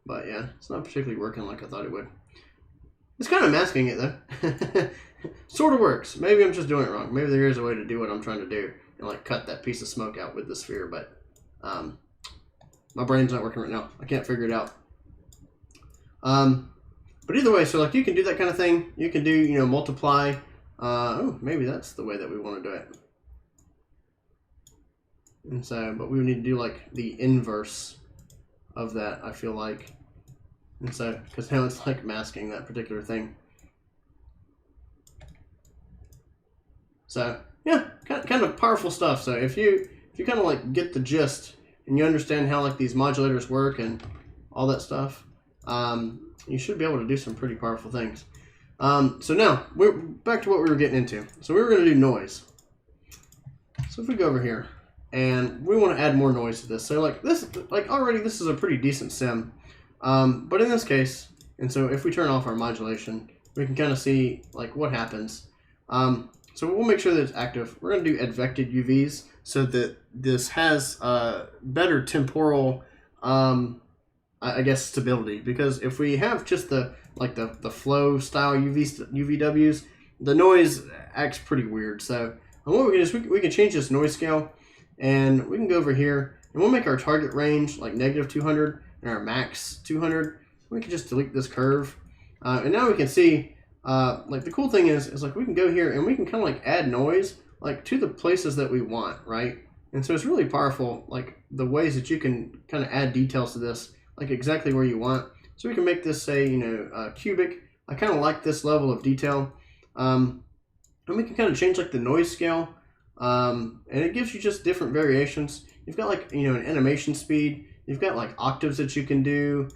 But yeah, it's not particularly working like I thought it would. It's kind of masking it though. Sort of works. Maybe I'm just doing it wrong. Maybe there is a way to do what I'm trying to do and like cut that piece of smoke out with the sphere, but my brain's not working right now. I can't figure it out. But either way, so like you can do that kind of thing. You can do, multiply. Oh, maybe that's the way that we want to do it. And so, but we would need to do like the inverse of that, I feel like. And so, because now it's like masking that particular thing. So, yeah, kind of powerful stuff. So if you kind of like get the gist and you understand how like these modulators work and all that stuff, you should be able to do some pretty powerful things. So now we're back to what we were getting into. So we were going to do noise. So if we go over here and we want to add more noise to this, so like this, like already this is a pretty decent sim, but in this case, and so if we turn off our modulation, we can kind of see like what happens. So we'll make sure that it's active. We're going to do advected UVs so that this has better temporal, I guess, stability. Because if we have just the flow style UVWs, the noise acts pretty weird. So what we can do is we can change this noise scale, and we can go over here and we'll make our target range like -200 and our max 200. We can just delete this curve, and now we can see. Like the cool thing is like we can go here and we can kind of like add noise like to the places that we want, right? And so it's really powerful, like the ways that you can kind of add details to this, like exactly where you want. So we can make this say, cubic. I kind of like this level of detail. And we can kind of change like the noise scale. And it gives you just different variations. You've got like, an animation speed. You've got like octaves that you can do.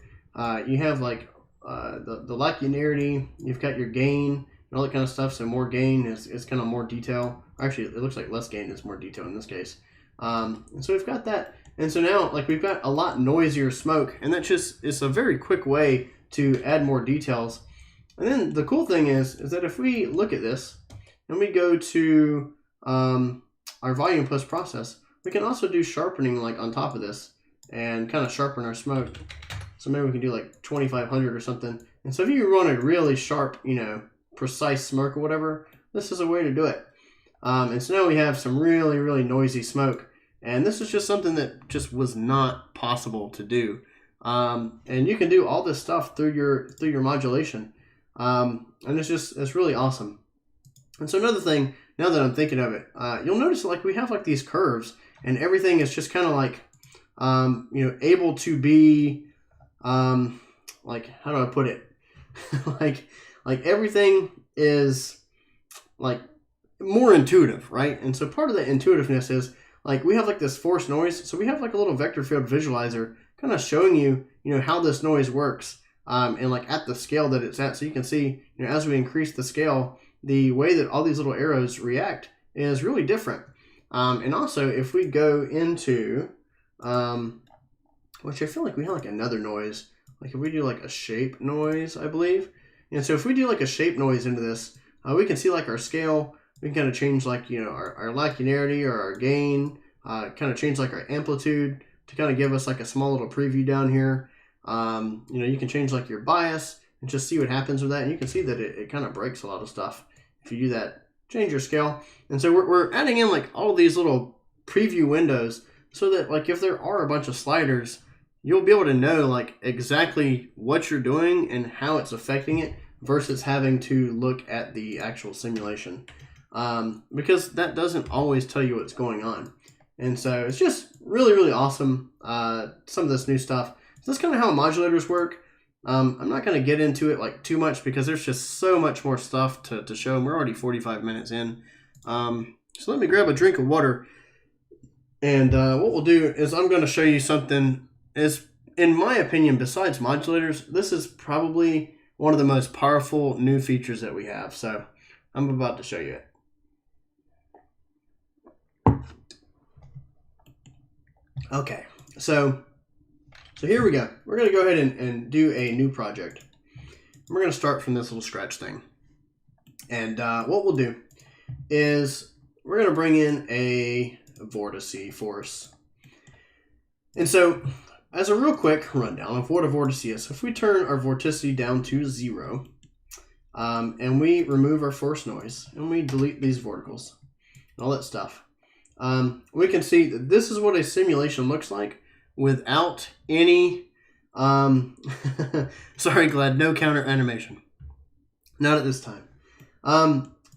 You have like the linearity, you've got your gain and all that kind of stuff. So more gain is kind of more detail. Actually, it looks like less gain is more detail in this case. And so we've got that. And so now like we've got a lot noisier smoke, and that just is a very quick way to add more details. And then the cool thing is that if we look at this and we go to our volume post process, we can also do sharpening like on top of this and kind of sharpen our smoke. So maybe we can do like 2500 or something. And so if you want a really sharp, precise smoke or whatever, this is a way to do it. And so now we have some really, really noisy smoke. And this is just something that just was not possible to do. And you can do all this stuff through your modulation. And it's really awesome. And so another thing, now that I'm thinking of it, you'll notice like we have like these curves, and everything is just kind of like, able to be, like, how do I put it? like everything is like more intuitive, right? And so part of the intuitiveness is like we have like this force noise. So we have like a little vector field visualizer kind of showing you, how this noise works, and like at the scale that it's at. So you can see, as we increase the scale, the way that all these little arrows react is really different. And also, if we go into, which I feel like we have like another noise, like if we do like a shape noise, I believe. And so if we do like a shape noise into this, we can see like our scale. We can kind of change like, you know, our linearity or our gain, kind of change like our amplitude to kind of give us like a small little preview down here. You know, you can change like your bias and just see what happens with that. And you can see that it kind of breaks a lot of stuff if you do that. Change your scale. And so we're adding in like all of these little preview windows so that like if there are a bunch of sliders, you'll be able to know like exactly what you're doing and how it's affecting it versus having to look at the actual simulation. Because that doesn't always tell you what's going on. And so it's just really, really awesome. Some of this new stuff. So that's kind of how modulators work. I'm not going to get into it like too much because there's just so much more stuff to show. We're already 45 minutes in. So let me grab a drink of water. And what we'll do is I'm going to show you something is, in my opinion, besides modulators, this is probably one of the most powerful new features that we have. So I'm about to show you it. Okay, so here we go. We're going to go ahead and do a new project. We're going to start from this little scratch thing. And what we'll do is we're going to bring in a vortice force. And so as a real quick rundown of what a vortice is, if we turn our vorticity down to 0, and we remove our force noise, and we delete these verticals, and all that stuff, we can see that this is what a simulation looks like without any, sorry Glad, no counter animation. Not at this time.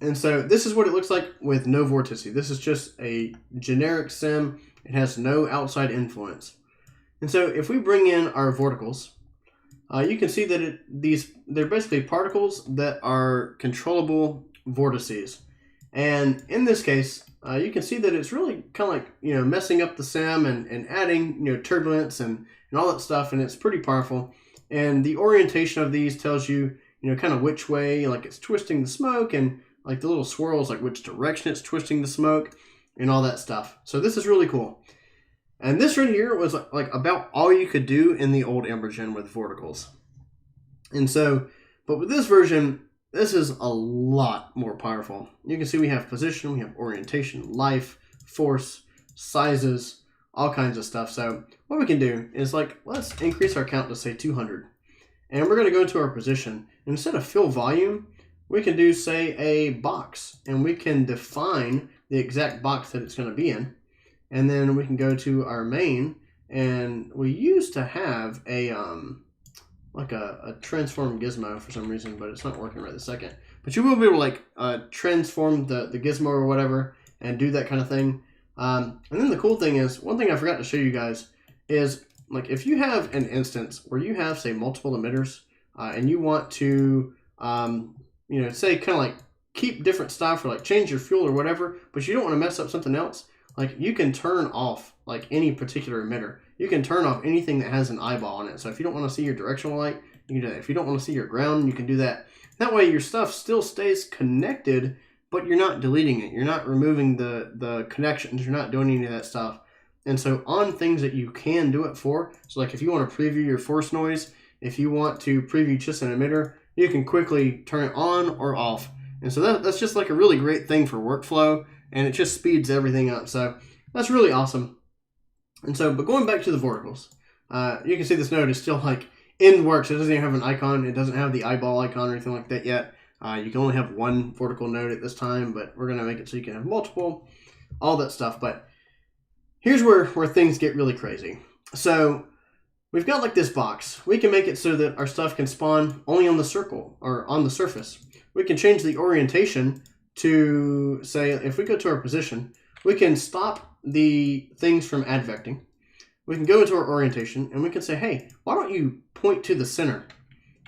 And so this is what it looks like with no vorticity. This is just a generic sim. It has no outside influence. And so if we bring in our vorticles, you can see that they're basically particles that are controllable vortices. And in this case, you can see that it's really kind of like, you know, messing up the sim and adding, you know, turbulence and all that stuff. And it's pretty powerful. And the orientation of these tells you, you know, kind of which way, like it's twisting the smoke, and like the little swirls, like which direction it's twisting the smoke and all that stuff. So this is really cool. And this right here was like about all you could do in the old EmberGen with verticals. And so, but with this version, this is a lot more powerful. You can see we have position, we have orientation, life, force, sizes, all kinds of stuff. So what we can do is like, let's increase our count to say 200. And we're going to go to our position. And instead of fill volume, we can do, say, a box. And we can define the exact box that it's going to be in. And then we can go to our main. And we used to have a like a transform gizmo for some reason, but it's not working right this second. But you will be able to like transform the gizmo or whatever and do that kind of thing. And then the cool thing is, one thing I forgot to show you guys is, like, if you have an instance where you have, say, multiple emitters, and you want to, you know, say, kind of like keep different stuff or like change your fuel or whatever, but you don't want to mess up something else, like you can turn off like any particular emitter. You can turn off anything that has an eyeball on it. So if you don't want to see your directional light, you can do that. If you don't want to see your ground, you can do that. That way your stuff still stays connected, but you're not deleting it. You're not removing the connections. You're not doing any of that stuff. And so on things that you can do it for, so like if you want to preview your force noise, if you want to preview just an emitter, you can quickly turn it on or off. And so that's just like a really great thing for workflow, and it just speeds everything up. So that's really awesome. And so, but going back to the verticals, you can see this node is still like in works. It doesn't even have an icon. It doesn't have the eyeball icon or anything like that yet. You can only have one vertical node at this time, but we're going to make it so you can have multiple, all that stuff. But here's where things get really crazy. So we've got like this box. We can make it so that our stuff can spawn only on the circle or on the surface. We can change the orientation to, say, if we go to our position, we can stop the things from advecting. We can go into our orientation and we can say, hey, why don't you point to the center?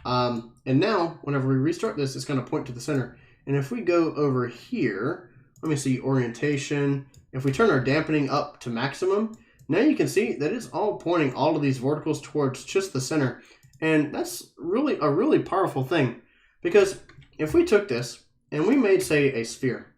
And now, whenever we restart this, it's going to point to the center. And if we go over here, let me see, orientation. If we turn our dampening up to maximum, now you can see that it's all pointing all of these verticals towards just the center. And that's really a really powerful thing. Because if we took this and we made, say, a sphere.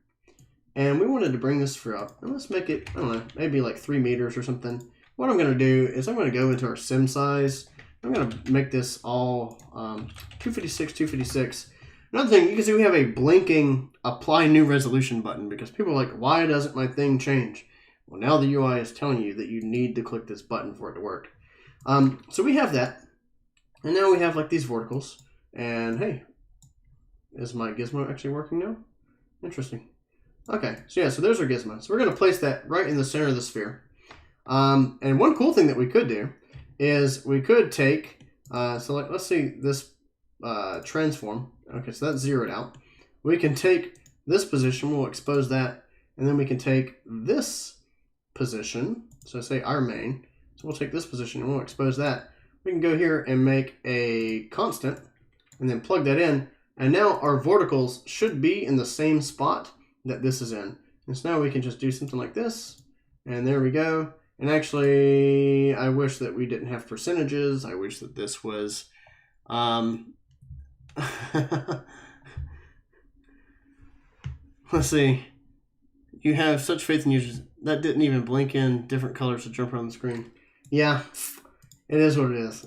And we wanted to bring this sphere up. And let's make it, I don't know, maybe like 3 meters or something. What I'm going to do is I'm going to go into our sim size. I'm going to make this all 256, 256. Another thing, you can see we have a blinking apply new resolution button because people are like, why doesn't my thing change? Well, now the UI is telling you that you need to click this button for it to work. So we have that. And now we have like these verticals. And hey, is my gizmo actually working now? Interesting. Okay, so yeah, so there's our gizmo. So we're going to place that right in the center of the sphere. And one cool thing that we could do is we could take, so like, let's see this transform. Okay, so that's zeroed out. We can take this position, we'll expose that, and then we can take this position, so say our main, so we'll take this position and we'll expose that. We can go here and make a constant, and then plug that in, and now our verticals should be in the same spot that this is in. And so now we can just do something like this, and there we go. And actually, I wish that we didn't have percentages. I wish that this was, let's see. You have such faith in users. That didn't even blink in different colors to jump around the screen. Yeah, it is what it is.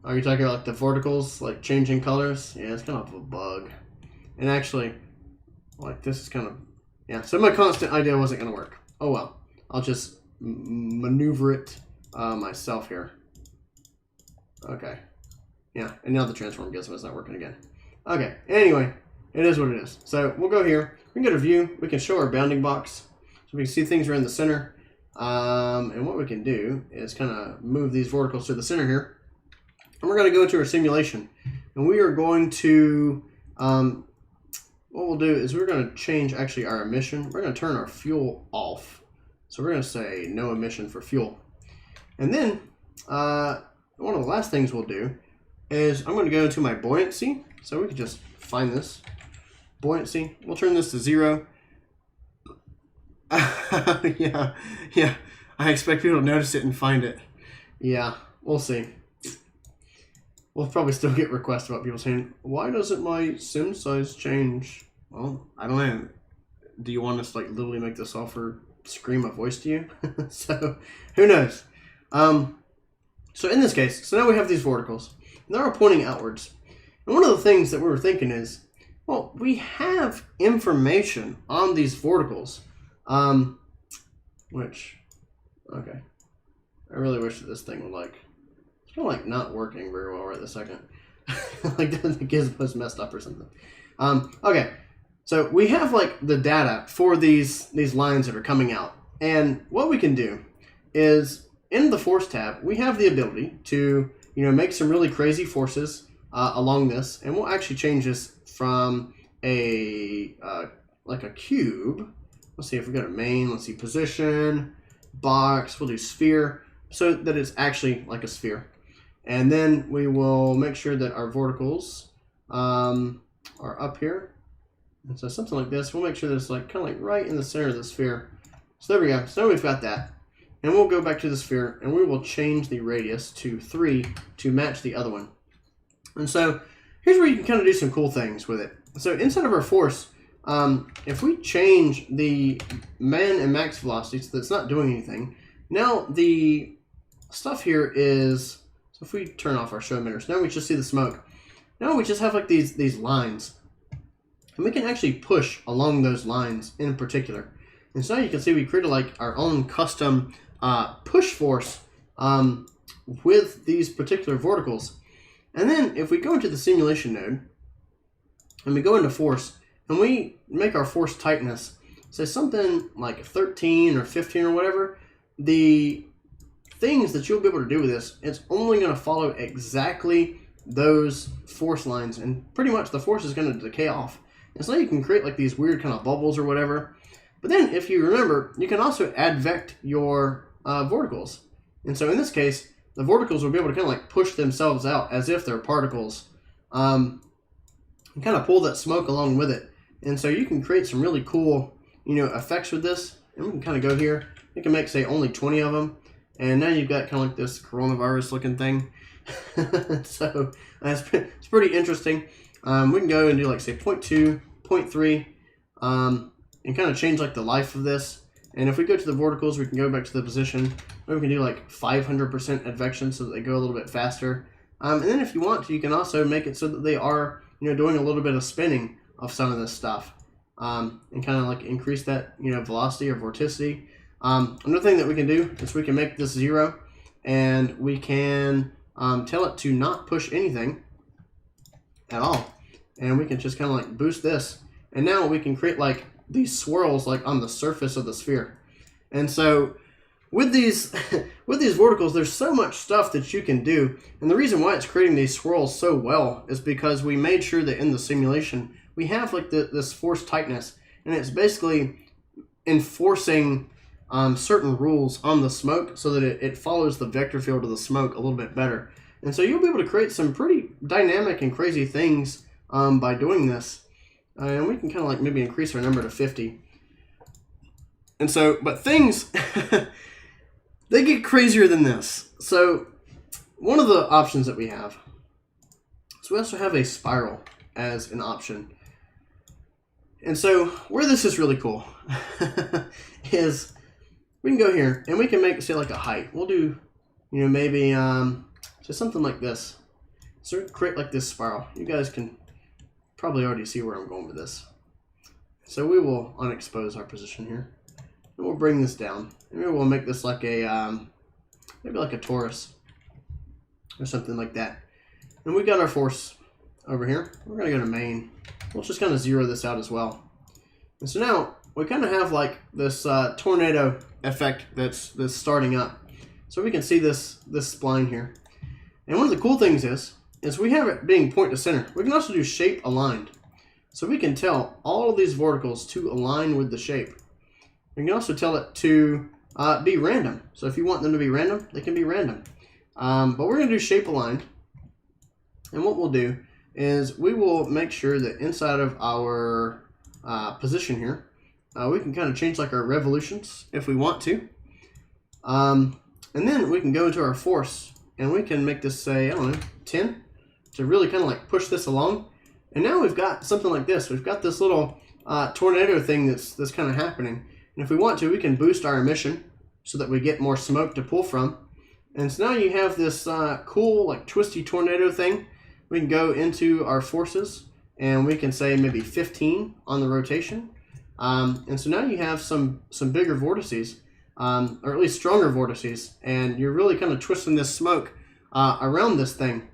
Are you talking about like the verticals, like changing colors? Yeah, it's kind of a bug. And actually, like this is kind of, yeah. So my constant idea wasn't going to work. Oh well, I'll just maneuver it myself here. Okay. Yeah, and now the transform gizmo is not working again. Okay, anyway, it is what it is. So we'll go here. We can go to view. We can show our bounding box. So we can see things are in the center. And what we can do is kind of move these verticals to the center here. And we're going to go into our simulation. And we are going to, what we'll do is we're going to change actually our emission. We're going to turn our fuel off. So we're going to say no emission for fuel. And then one of the last things we'll do is I'm going to go into my buoyancy. So we can just find this. Buoyancy. We'll turn this to 0. Yeah. I expect people to notice it and find it. Yeah, we'll see. We'll probably still get requests about people saying, why doesn't my sim size change? Well, I don't know. Do you want us to like literally make the software scream a voice to you? So, who knows? So in this case, so now we have these verticals. And they're all pointing outwards. And one of the things that we were thinking is, well, we have information on these verticals. Which, okay. I really wish that this thing would like, it's kind of like not working very well right this second. Like the gizmo's messed up or something. Okay. So we have like the data for these lines that are coming out. And what we can do is in the force tab, we have the ability to, make some really crazy forces along this. And we'll actually change this from a, like a cube. Let's see if we go to main, let's see position, box, we'll do sphere, so that it's actually like a sphere. And then we will make sure that our verticals are up here. And so something like this, we'll make sure that it's like kind of like right in the center of the sphere. So there we go. So now we've got that. And we'll go back to the sphere and we will change the radius to 3 to match the other one. And so here's where you can kind of do some cool things with it. So inside of our force, if we change the min and max velocity so that's not doing anything, now the stuff here is, so if we turn off our show emitters, now we just see the smoke. Now we just have like these lines. And we can actually push along those lines in particular. And so now you can see we created like our own custom push force with these particular verticals. And then if we go into the simulation node and we go into force and we make our force tightness, say something like 13 or 15 or whatever, the things that you'll be able to do with this, it's only going to follow exactly those force lines, and pretty much the force is going to decay off. And so you can create like these weird kind of bubbles or whatever. But then if you remember, you can also advect your verticals. And so in this case, the verticals will be able to kind of like push themselves out as if they're particles, and kind of pull that smoke along with it. And so you can create some really cool, effects with this. And we can kind of go here. You can make, say, only 20 of them. And now you've got kind of like this coronavirus looking thing. So it's pretty interesting. We can go and do like say 0.2, 0.3, and kind of change like the life of this. And if we go to the verticals, we can go back to the position. Maybe we can do like 500% advection so that they go a little bit faster. And then if you want to, you can also make it so that they are, doing a little bit of spinning of some of this stuff, and kind of like increase that, velocity or vorticity. Another thing that we can do is we can make this 0, and we can tell it to not push anything at all. And we can just kind of like boost this. And now we can create like these swirls like on the surface of the sphere. And so with these verticals, there's so much stuff that you can do. And the reason why it's creating these swirls so well is because we made sure that in the simulation we have like this force tightness, and it's basically enforcing certain rules on the smoke so that it follows the vector field of the smoke a little bit better. And so you'll be able to create some pretty dynamic and crazy things by doing this. And we can kind of like maybe increase our number to 50. And so, but things, they get crazier than this. So one of the options that we have, so we also have a spiral as an option. And so where this is really cool is we can go here and we can make, say, like a height. We'll do, maybe just something like this. So create like this spiral. You guys can probably already see where I'm going with this. So we will unexpose our position here. And we'll bring this down. And maybe we'll make this like a, maybe like a torus or something like that. And we got our force over here. We're going to go to main. We'll just kind of zero this out as well. And so now we kind of have like this tornado effect that's starting up. So we can see this spline here. And one of the cool things is we have it being point to center. We can also do shape aligned. So we can tell all of these verticals to align with the shape. We can also tell it to be random. So if you want them to be random, they can be random. But we're going to do shape aligned. And what we'll do is we will make sure that inside of our position here, we can kind of change like our revolutions if we want to. And then we can go into our force and we can make this say, I don't know, 10 to really kind of like push this along. And now we've got something like this. We've got this little tornado thing that's kind of happening. And if we want to, we can boost our emission so that we get more smoke to pull from. And so now you have this cool like twisty tornado thing. We can go into our forces and we can say maybe 15 on the rotation. And so now you have some bigger vortices, or at least stronger vortices, and you're really kind of twisting this smoke around this thing.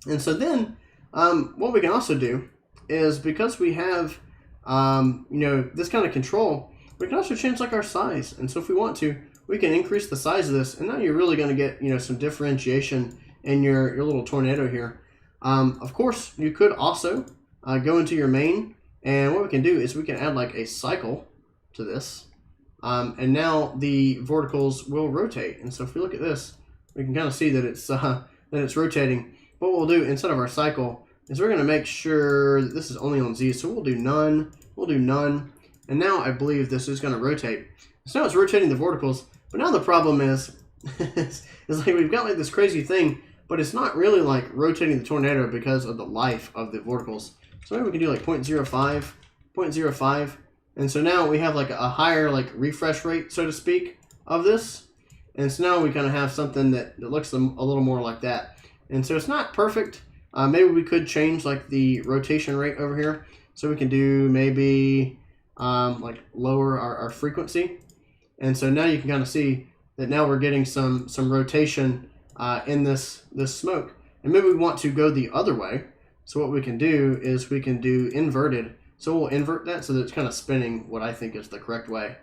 And so then what we can also do is, because we have this kind of control, we can also change like our size. And so if we want to, we can increase the size of this, and now you're really going to get some differentiation in your little tornado here. Of course, you could also go into your main, and what we can do is we can add like a cycle to this, and now the verticals will rotate. And so if we look at this, we can kind of see that it's rotating. But what we'll do instead of our cycle is we're going to make sure that this is only on Z. So we'll do none, and now I believe this is going to rotate. So now it's rotating the verticals, but now the problem is like we've got like this crazy thing, but it's not really like rotating the tornado because of the life of the verticals. So maybe we can do like 0.05, 0.05. And so now we have like a higher like refresh rate, so to speak, of this. And so now we kind of have something that looks a little more like that. And so it's not perfect. Maybe we could change like the rotation rate over here. So we can do maybe like lower our frequency. And so now you can kind of see that now we're getting some rotation in this smoke. And maybe we want to go the other way. So what we can do is we can do inverted. So we'll invert that so that it's kind of spinning what I think is the correct way.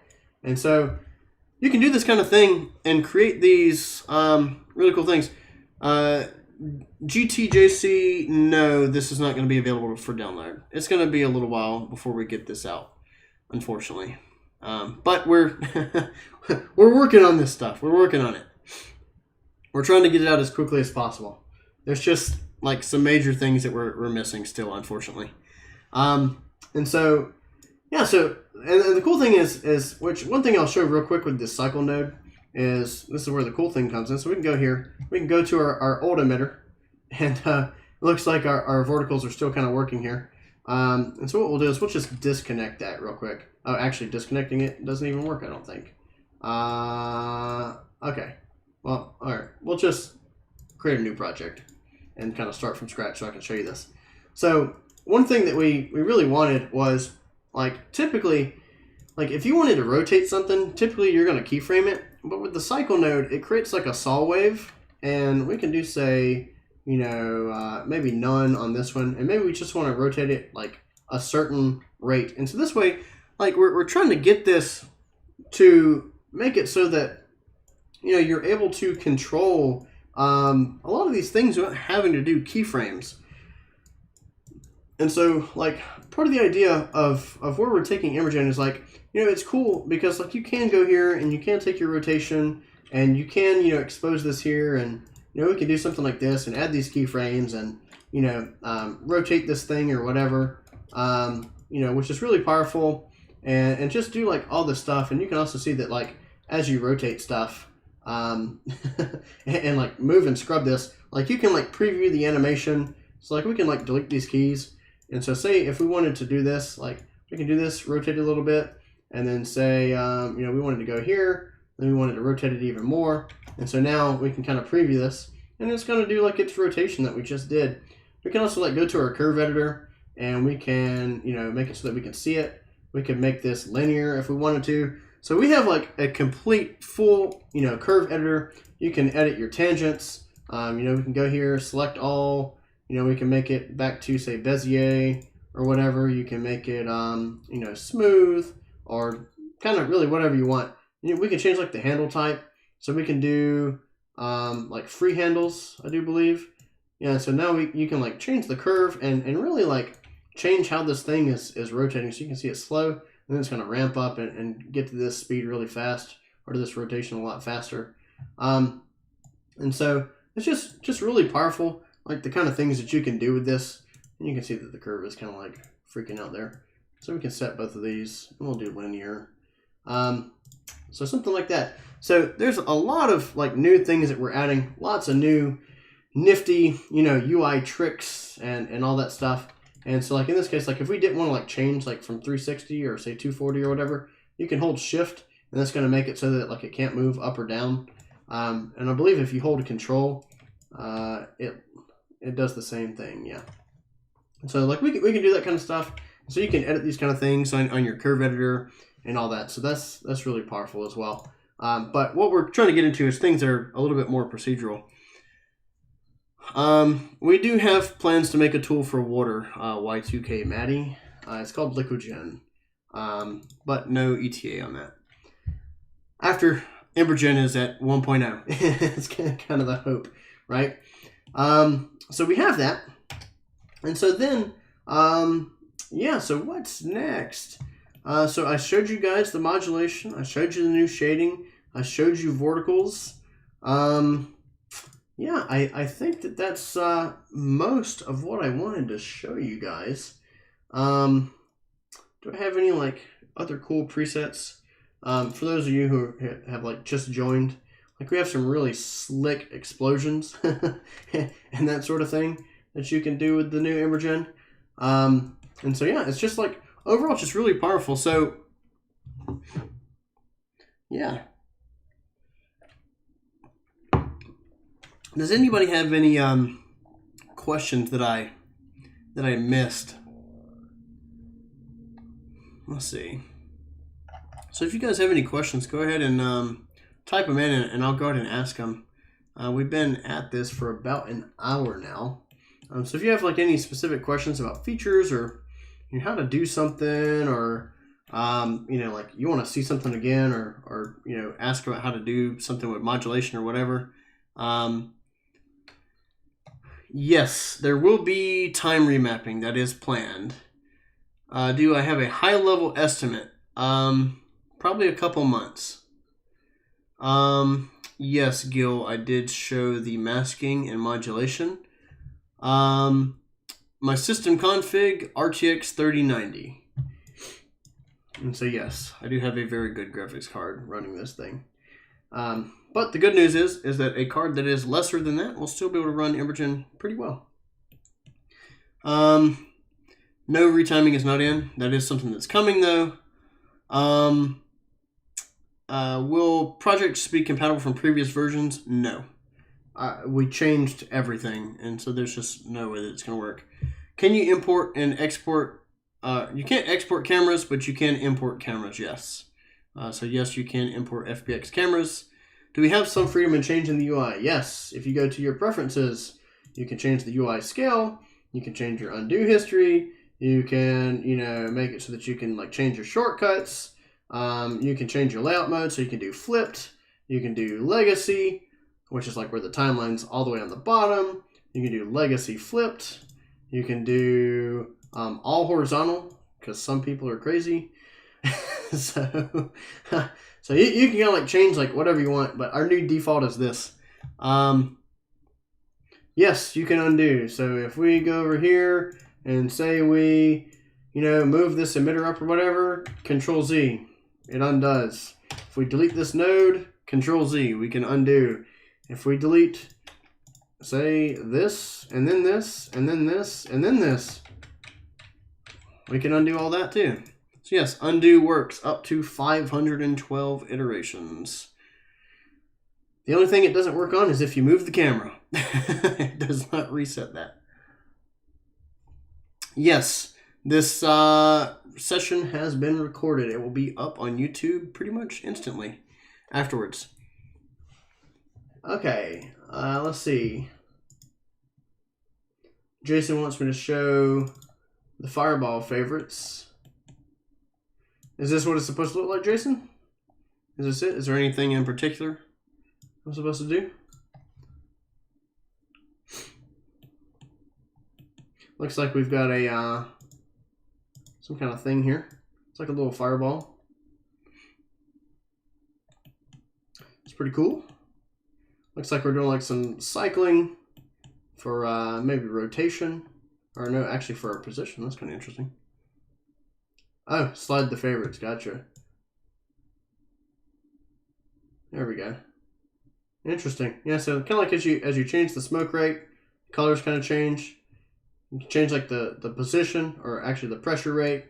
And so you can do this kind of thing and create these really cool things. GTJC, no, this is not going to be available for download. It's going to be a little while before we get this out, unfortunately. But we're we're working on this stuff. We're working on it. We're trying to get it out as quickly as possible. There's just like some major things that we're missing still, unfortunately. And so, yeah, so, and the cool thing is which one thing I'll show real quick with this cycle node is this is where the cool thing comes in. So we can go here. We can go to our old emitter, and it looks like our verticals are still kind of working here. And so what we'll do is we'll just disconnect that real quick. Oh, actually, disconnecting it doesn't even work, I don't think. Okay. Well, all right. We'll just create a new project and kind of start from scratch so I can show you this. So one thing that we really wanted was, like, typically, like if you wanted to rotate something, typically you're going to keyframe it. But with the cycle node, it creates like a saw wave, and we can do, say, you know, maybe none on this one, and maybe we just want to rotate it like a certain rate. And so this way, like we're trying to get this to make it so that, you know, you're able to control a lot of these things without having to do keyframes. And so, like, part of the idea of where we're taking EmberGen is, like, you know, it's cool because, like, you can go here and you can take your rotation and you can, you know, expose this here, and, you know, we can do something like this and add these keyframes and, you know, rotate this thing or whatever, you know, which is really powerful, and just do, like, all this stuff. And you can also see that, like, as you rotate stuff, and like move and scrub this, like you can like preview the animation. So like we can like delete these keys, and so say if we wanted to do this, like we can do this, rotate it a little bit, and then say you know, we wanted to go here, then we wanted to rotate it even more, and so now we can kind of preview this, and it's going to do like its rotation that we just did. We can also like go to our curve editor, and we can, you know, make it so that we can see it. We can make this linear if we wanted to. So we have like a complete full, you know, curve editor. You can edit your tangents. You know, we can go here, select all. You know, we can make it back to, say, Bezier or whatever. You can make it, you know, smooth or kind of really whatever you want. You know, we can change like the handle type. So we can do like free handles, I do believe. Yeah, so now you can like change the curve and really like change how this thing is rotating. So you can see it's slow. And then it's going to ramp up and get to this speed really fast, or to this rotation a lot faster. And so it's just really powerful, like the kind of things that you can do with this. And you can see that the curve is kind of like freaking out there. So we can set both of these, and we'll do linear. So something like that. So there's a lot of like new things that we're adding, lots of new nifty, you know, UI tricks and all that stuff. And so like in this case, like if we didn't want to like change like from 360 or say 240 or whatever, you can hold shift, and that's going to make it so that like it can't move up or down. And I believe if you hold control, it does the same thing. Yeah. And so like we can do that kind of stuff. So you can edit these kind of things on your curve editor and all that. So that's really powerful as well. But what we're trying to get into is things that are a little bit more procedural. We do have plans to make a tool for water, Y2K Matty. It's called EmberGen, but no ETA on that. After EmberGen is at 1.0, it's kind of the hope, right? So we have that, and so then, yeah. So what's next? So I showed you guys the modulation. I showed you the new shading. I showed you verticals. Yeah, I think that's most of what I wanted to show you guys. Do I have any like other cool presets? For those of you who have like just joined, like we have some really slick explosions and that sort of thing that you can do with the new EmberGen. And so yeah, it's just like overall it's just really powerful. So yeah. Does anybody have any questions that I missed? Let's see. So if you guys have any questions, go ahead and type them in, and I'll go ahead and ask them. We've been at this for about an hour now. So if you have like any specific questions about features, or you know, how to do something, or you know, like you want to see something again, or you know, ask about how to do something with modulation or whatever. Yes, there will be time remapping that is planned. Do I have a high level estimate? Probably a couple months. Yes, Gil, I did show the masking and modulation. My system config, RTX 3090. And so yes, I do have a very good graphics card running this thing. But the good news is that a card that is lesser than that will still be able to run EmberGen pretty well. No retiming is not in. That is something that's coming though. Will projects be compatible from previous versions? No. We changed everything, and so there's just no way that it's going to work. Can you import and export? You can't export cameras, but you can import cameras, yes. So yes, you can import FPX cameras. Do we have some freedom in changing the UI? Yes. If you go to your preferences, you can change the UI scale. You can change your undo history. You can, make it so that you can change your shortcuts. You can change your layout mode, so you can do flipped. You can do legacy, which is where the timeline's all the way on the bottom. You can do legacy flipped. You can do all horizontal, because some people are crazy. so you can kind of change whatever you want, but our new default is this. Yes, you can undo. So if we go over here and say we, move this emitter up or whatever, Control Z, it undoes. If we delete this node, Control Z, we can undo. If we delete, say, this, and then this, and then this, and then this, we can undo all that too. So yes, undo works up to 512 iterations. The only thing it doesn't work on is if you move the camera. It does not reset that. Yes, this session has been recorded. It will be up on YouTube pretty much instantly afterwards. Okay, let's see. Jason wants me to show the Fireball favorites. Is this what it's supposed to look like, Jason? Is this it? Is there anything in particular I'm supposed to do? Looks like we've got a some kind of thing here. It's like a little fireball. It's pretty cool. Looks like we're doing some cycling for maybe rotation. Or no, actually for our position. That's kind of interesting. Oh, slide the favorites. Gotcha. There we go. Interesting. Yeah, so kind of like as you change the smoke rate, colors kind of change. You can change the position, or actually the pressure rate,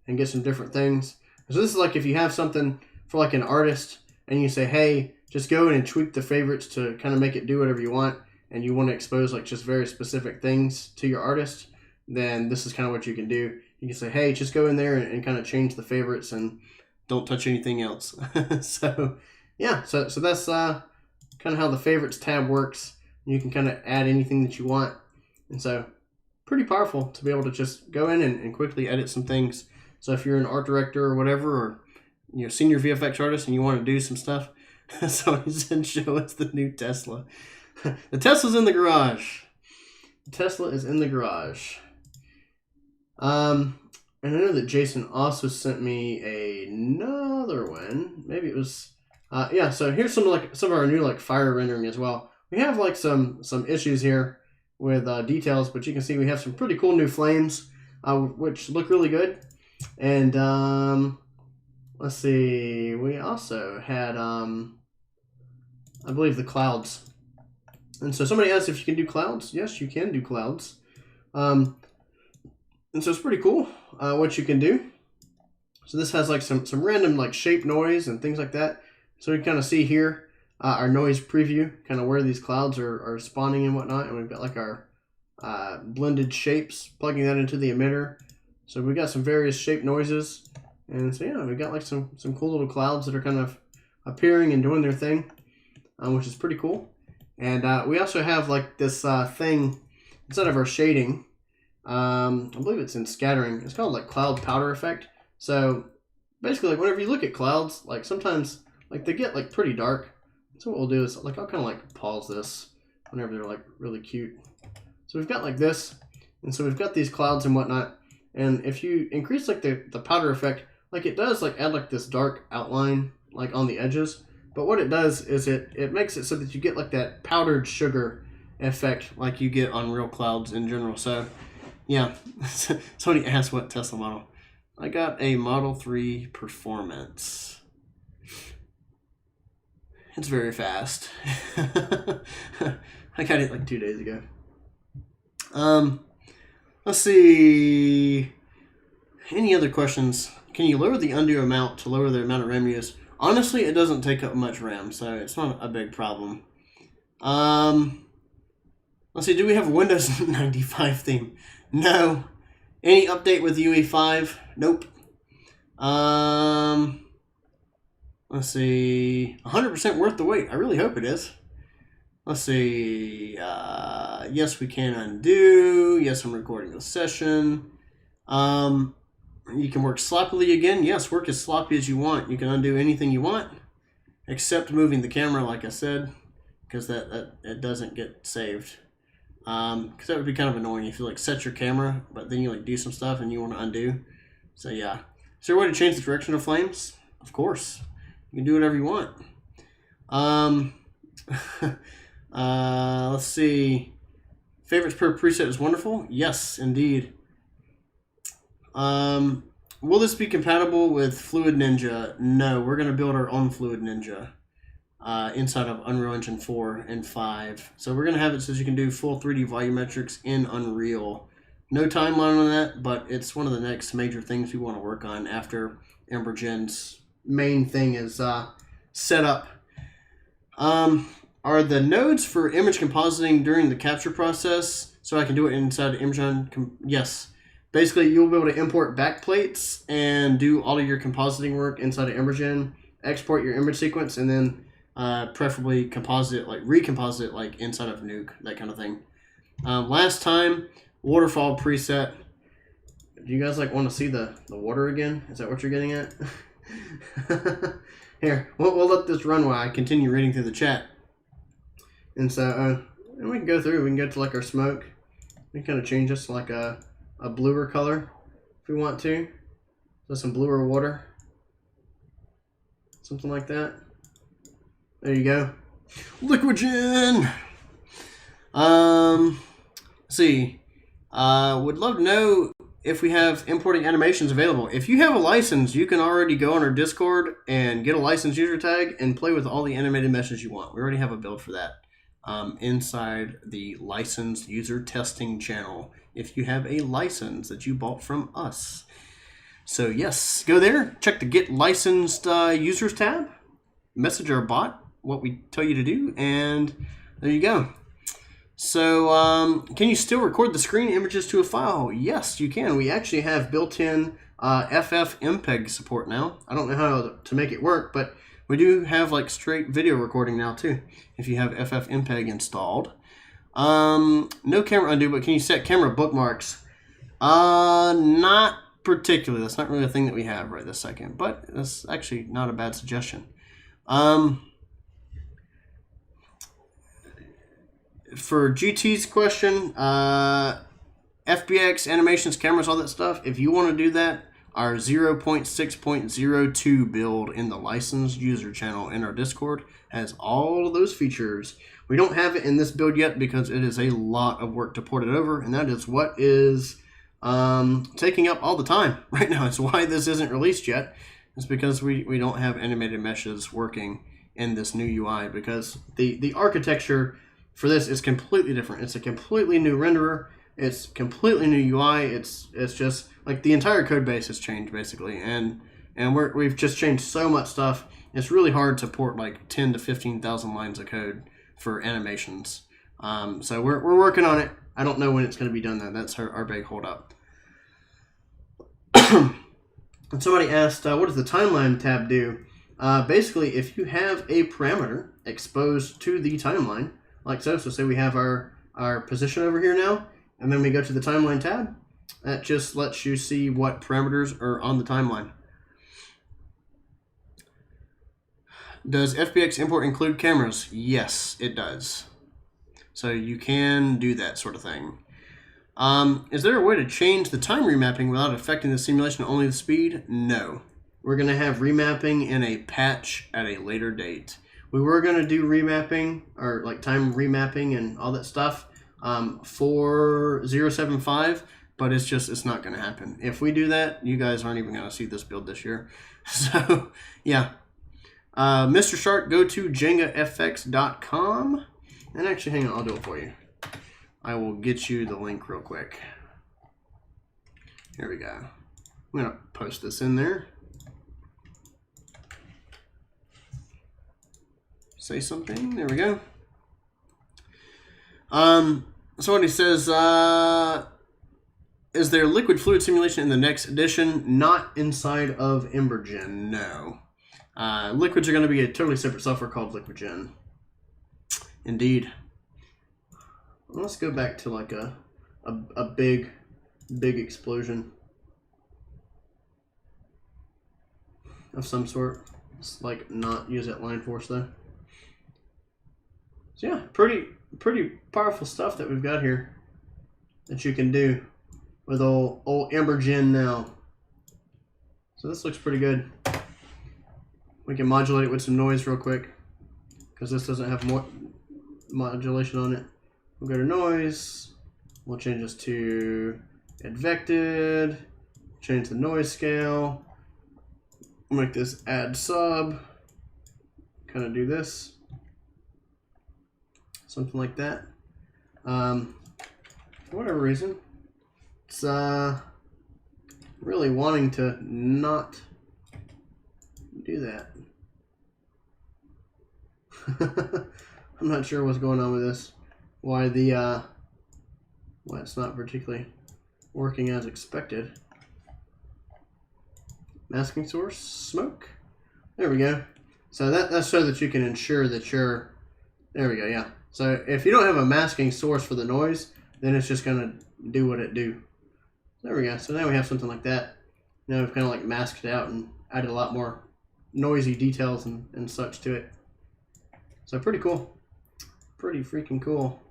and get some different things. So this is if you have something for an artist, and you say, hey, just go in and tweak the favorites to kind of make it do whatever you want, and you want to expose just very specific things to your artist, then this is kind of what you can do. You can say, hey, just go in there and kind of change the favorites and don't touch anything else. So yeah, so that's kind of how the favorites tab works. You can kind of add anything that you want. And so pretty powerful to be able to just go in and quickly edit some things. So if you're an art director or whatever, or senior VFX artist and you want to do some stuff, somebody said show us the new Tesla. The Tesla's in the garage. The Tesla is in the garage. And I know that Jason also sent me another one. Maybe it was, yeah. So here's some of our new fire rendering as well. We have some issues here with details, but you can see we have some pretty cool new flames, which look really good. And let's see, we also had I believe the clouds. And so somebody asked if you can do clouds. Yes, you can do clouds. And so it's pretty cool what you can do. So this has some random shape noise and things like that. So we kind of see here our noise preview, kind of where these clouds are spawning and whatnot. And we've got our blended shapes, plugging that into the emitter. So we've got some various shape noises. And so yeah, we've got some cool little clouds that are kind of appearing and doing their thing, which is pretty cool. And we also have this thing instead of our shading. I believe it's in scattering. It's called cloud powder effect. So basically, whenever you look at clouds, sometimes they get pretty dark. So what we'll do is I'll kind of pause this whenever they're really cute. So we've got this, and so we've got these clouds and whatnot. And if you increase the powder effect, it does add this dark outline on the edges. But what it does is it makes it so that you get that powdered sugar effect you get on real clouds in general. So yeah, somebody asked what Tesla model. I got a Model 3 Performance. It's very fast. I got it like 2 days ago. Let's see. Any other questions? Can you lower the undo amount to lower the amount of RAM use? Honestly, it doesn't take up much RAM, so it's not a big problem. Let's see. Do we have a Windows 95 theme? No. Any update with UE5? Nope. Let's see. 100% worth the wait. I really hope it is. Let's see. Yes, we can undo. Yes, I'm recording the session. You can work sloppily again. Yes, work as sloppy as you want. You can undo anything you want, except moving the camera, like I said, because that doesn't get saved. Because that would be kind of annoying if you like set your camera, but then you like do some stuff and you want to undo. So yeah. Is there a way to change the direction of flames? Of course. You can do whatever you want. Let's see. Favorites per preset is wonderful. Yes, indeed. Will this be compatible with Fluid Ninja? No, we're going to build our own Fluid Ninja inside of Unreal Engine 4 and 5. So we're going to have it so you can do full 3D volumetrics in Unreal. No timeline on that, but it's one of the next major things we want to work on after EmberGen's main thing is set up. Are the nodes for image compositing during the capture process so I can do it inside EmberGen? Yes. Basically, you'll be able to import backplates and do all of your compositing work inside of EmberGen, export your image sequence, and then preferably composite, like recomposite it like inside of Nuke, that kind of thing. Last time, waterfall preset. Do you guys like want to see the water again? Is that what you're getting at? Here, we'll let this run while I continue reading through the chat. And so, and we can go through. We can go to like our smoke. We can kind of change this to like a bluer color if we want to. So some bluer water. Something like that. There you go. LiquidGen! Let's see. Would love to know if we have importing animations available. If you have a license, you can already go on our Discord and get a license user tag and play with all the animated meshes you want. We already have a build for that inside the licensed user testing channel. If you have a license that you bought from us. So yes, go there, check the Get Licensed Users tab, message our bot what we tell you to do, and there you go. So can you still record the screen images to a file? Yes, you can. We actually have built-in FFmpeg support now. I don't know how to make it work, but we do have like straight video recording now too, if you have FFmpeg installed. No camera undo, but can you set camera bookmarks? Not particularly. That's not really a thing that we have right this second, but that's actually not a bad suggestion. For GT's question, FBX, animations, cameras, all that stuff, if you want to do that, our 0.6.02 build in the licensed user channel in our Discord has all of those features. We don't have it in this build yet because it is a lot of work to port it over, and that is what is taking up all the time right now. It's why this isn't released yet. It's because we don't have animated meshes working in this new UI, because the architecture for this is completely different. It's a completely new renderer. It's completely new UI. It's just like the entire code base has changed basically, and we've just changed so much stuff. It's really hard to port like 10 to 15,000 lines of code for animations. So we're working on it. I don't know when it's going to be done though. That's our big holdup. And somebody asked, what does the timeline tab do? Basically, if you have a parameter exposed to the timeline, like so say we have our position over here now, and then we go to the timeline tab, that just lets you see what parameters are on the timeline. Does FBX import include cameras? Yes, it does. So you can do that sort of thing. Is there a way to change the time remapping without affecting the simulation, only the speed? No. We're going to have remapping in a patch at a later date. We were going to do remapping, or like time remapping and all that stuff for 0.75, but it's not going to happen. If we do that, you guys aren't even going to see this build this year. So, yeah. Mr. Shark, go to jengafx.com. And actually, hang on, I'll do it for you. I will get you the link real quick. Here we go. I'm going to post this in there. Say something. There we go. So what he says, is there liquid fluid simulation in the next edition? Not inside of EmberGen, no. Liquids are going to be a totally separate software called LiquidGen. Indeed. Let's go back to like a big explosion of some sort. Let's like not use that line force though. So yeah, pretty powerful stuff that we've got here that you can do with old EmberGen now. So this looks pretty good. We can modulate it with some noise real quick because this doesn't have more modulation on it. We'll go to noise. We'll change this to advected. Change the noise scale. We'll make this add sub. Kind of do this. Something like that. For whatever reason, it's really wanting to not do that. I'm not sure what's going on with this. Why it's not particularly working as expected. Masking source, smoke. There we go. So that's so that you can ensure that you're. There we go. Yeah. So if you don't have a masking source for the noise, then it's just gonna do what it do. There we go. So now we have something like that. Now we've kind of like masked it out and added a lot more noisy details and such to it. So pretty cool. Pretty freaking cool.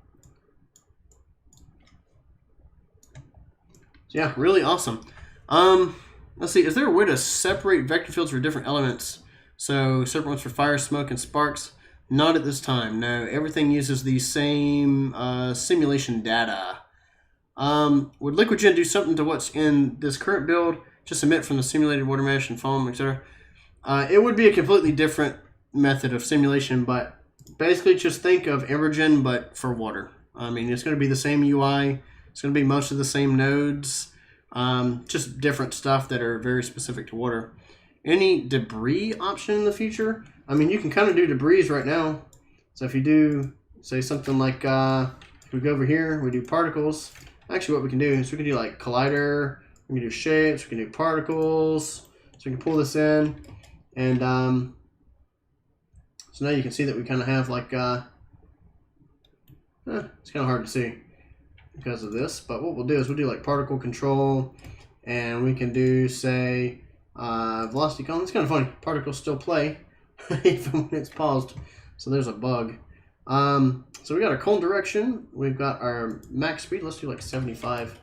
So yeah, really awesome. Let's see, is there a way to separate vector fields for different elements? So separate ones for fire, smoke, and sparks? Not at this time. No, everything uses the same simulation data. Would LiquidGen do something to what's in this current build? Just emit from the simulated water mesh and foam, etc. It would be a completely different method of simulation, but basically just think of EmberGen, but for water. I mean, it's going to be the same UI. It's going to be most of the same nodes. Just different stuff that are very specific to water. Any debris option in the future? I mean, you can kind of do debris right now. So if you do, say something like, if we go over here, we do particles. Actually, what we can do is we can do like collider, we can do shapes, we can do particles. So we can pull this in. And so now you can see that we kind of have like, it's kind of hard to see because of this. But what we'll do is we'll do like particle control. And we can do, say, velocity column. It's kind of funny. Particles still play even when it's paused. So there's a bug. So we got our cone direction. We've got our max speed. Let's do like 75.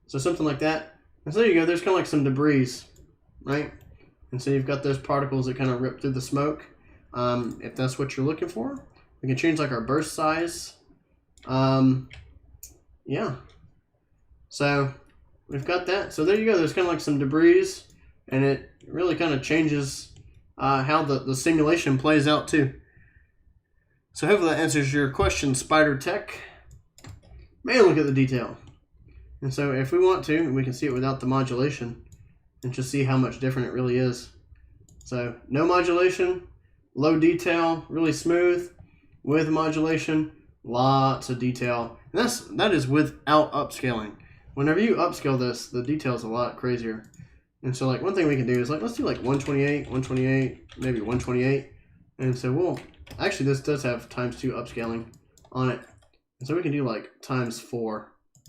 So something like that. And so there you go. There's kind of like some debris, right? And so you've got those particles that kind of rip through the smoke. If that's what you're looking for. We can change like our burst size. Yeah. So we've got that. So there you go. There's kind of like some debris. And it really kind of changes how the simulation plays out too. So hopefully that answers your question, Spider Tech. Man, look at the detail. And so if we want to, we can see it without the modulation and just see how much different it really is. So no modulation, low detail, really smooth. With modulation, lots of detail. And that is without upscaling. Whenever you upscale this, the detail is a lot crazier. And so like one thing we can do is like, let's do like 128, 128, maybe 128. And so we'll, actually this does have ×2 upscaling on it. And so we can do like ×4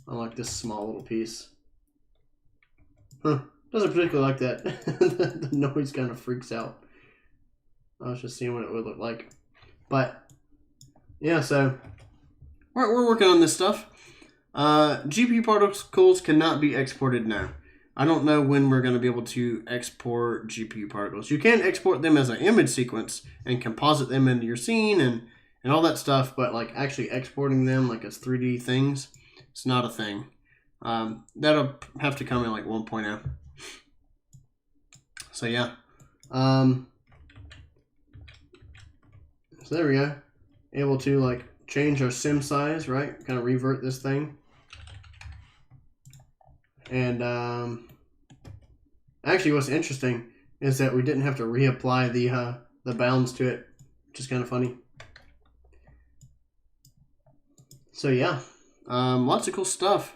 on like this small little piece. Doesn't particularly like that. The noise kind of freaks out. I was just seeing what it would look like. But yeah, so we're working on this stuff. GPU particles cannot be exported now. I don't know when we're going to be able to export GPU particles. You can export them as an image sequence and composite them into your scene and all that stuff, but like actually exporting them like as 3D things, it's not a thing. That'll have to come in like 1.0. So yeah. So there we go. Able to like change our sim size, right? Kind of revert this thing. And actually what's interesting is that we didn't have to reapply the bounds to it, which is kind of funny. So yeah, lots of cool stuff.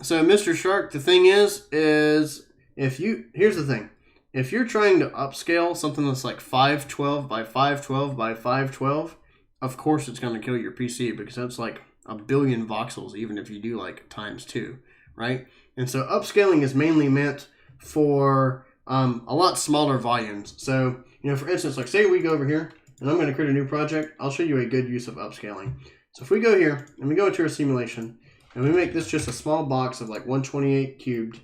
So Mr. Shark, the thing is here's the thing. If you're trying to upscale something that's like 512 by 512 by 512, of course it's going to kill your PC, because that's like a billion voxels, even if you do like ×2, right? And so upscaling is mainly meant for a lot smaller volumes. So, you know, for instance, like say we go over here and I'm going to create a new project. I'll show you a good use of upscaling. So if we go here and we go into our simulation and we make this just a small box of like 128 cubed,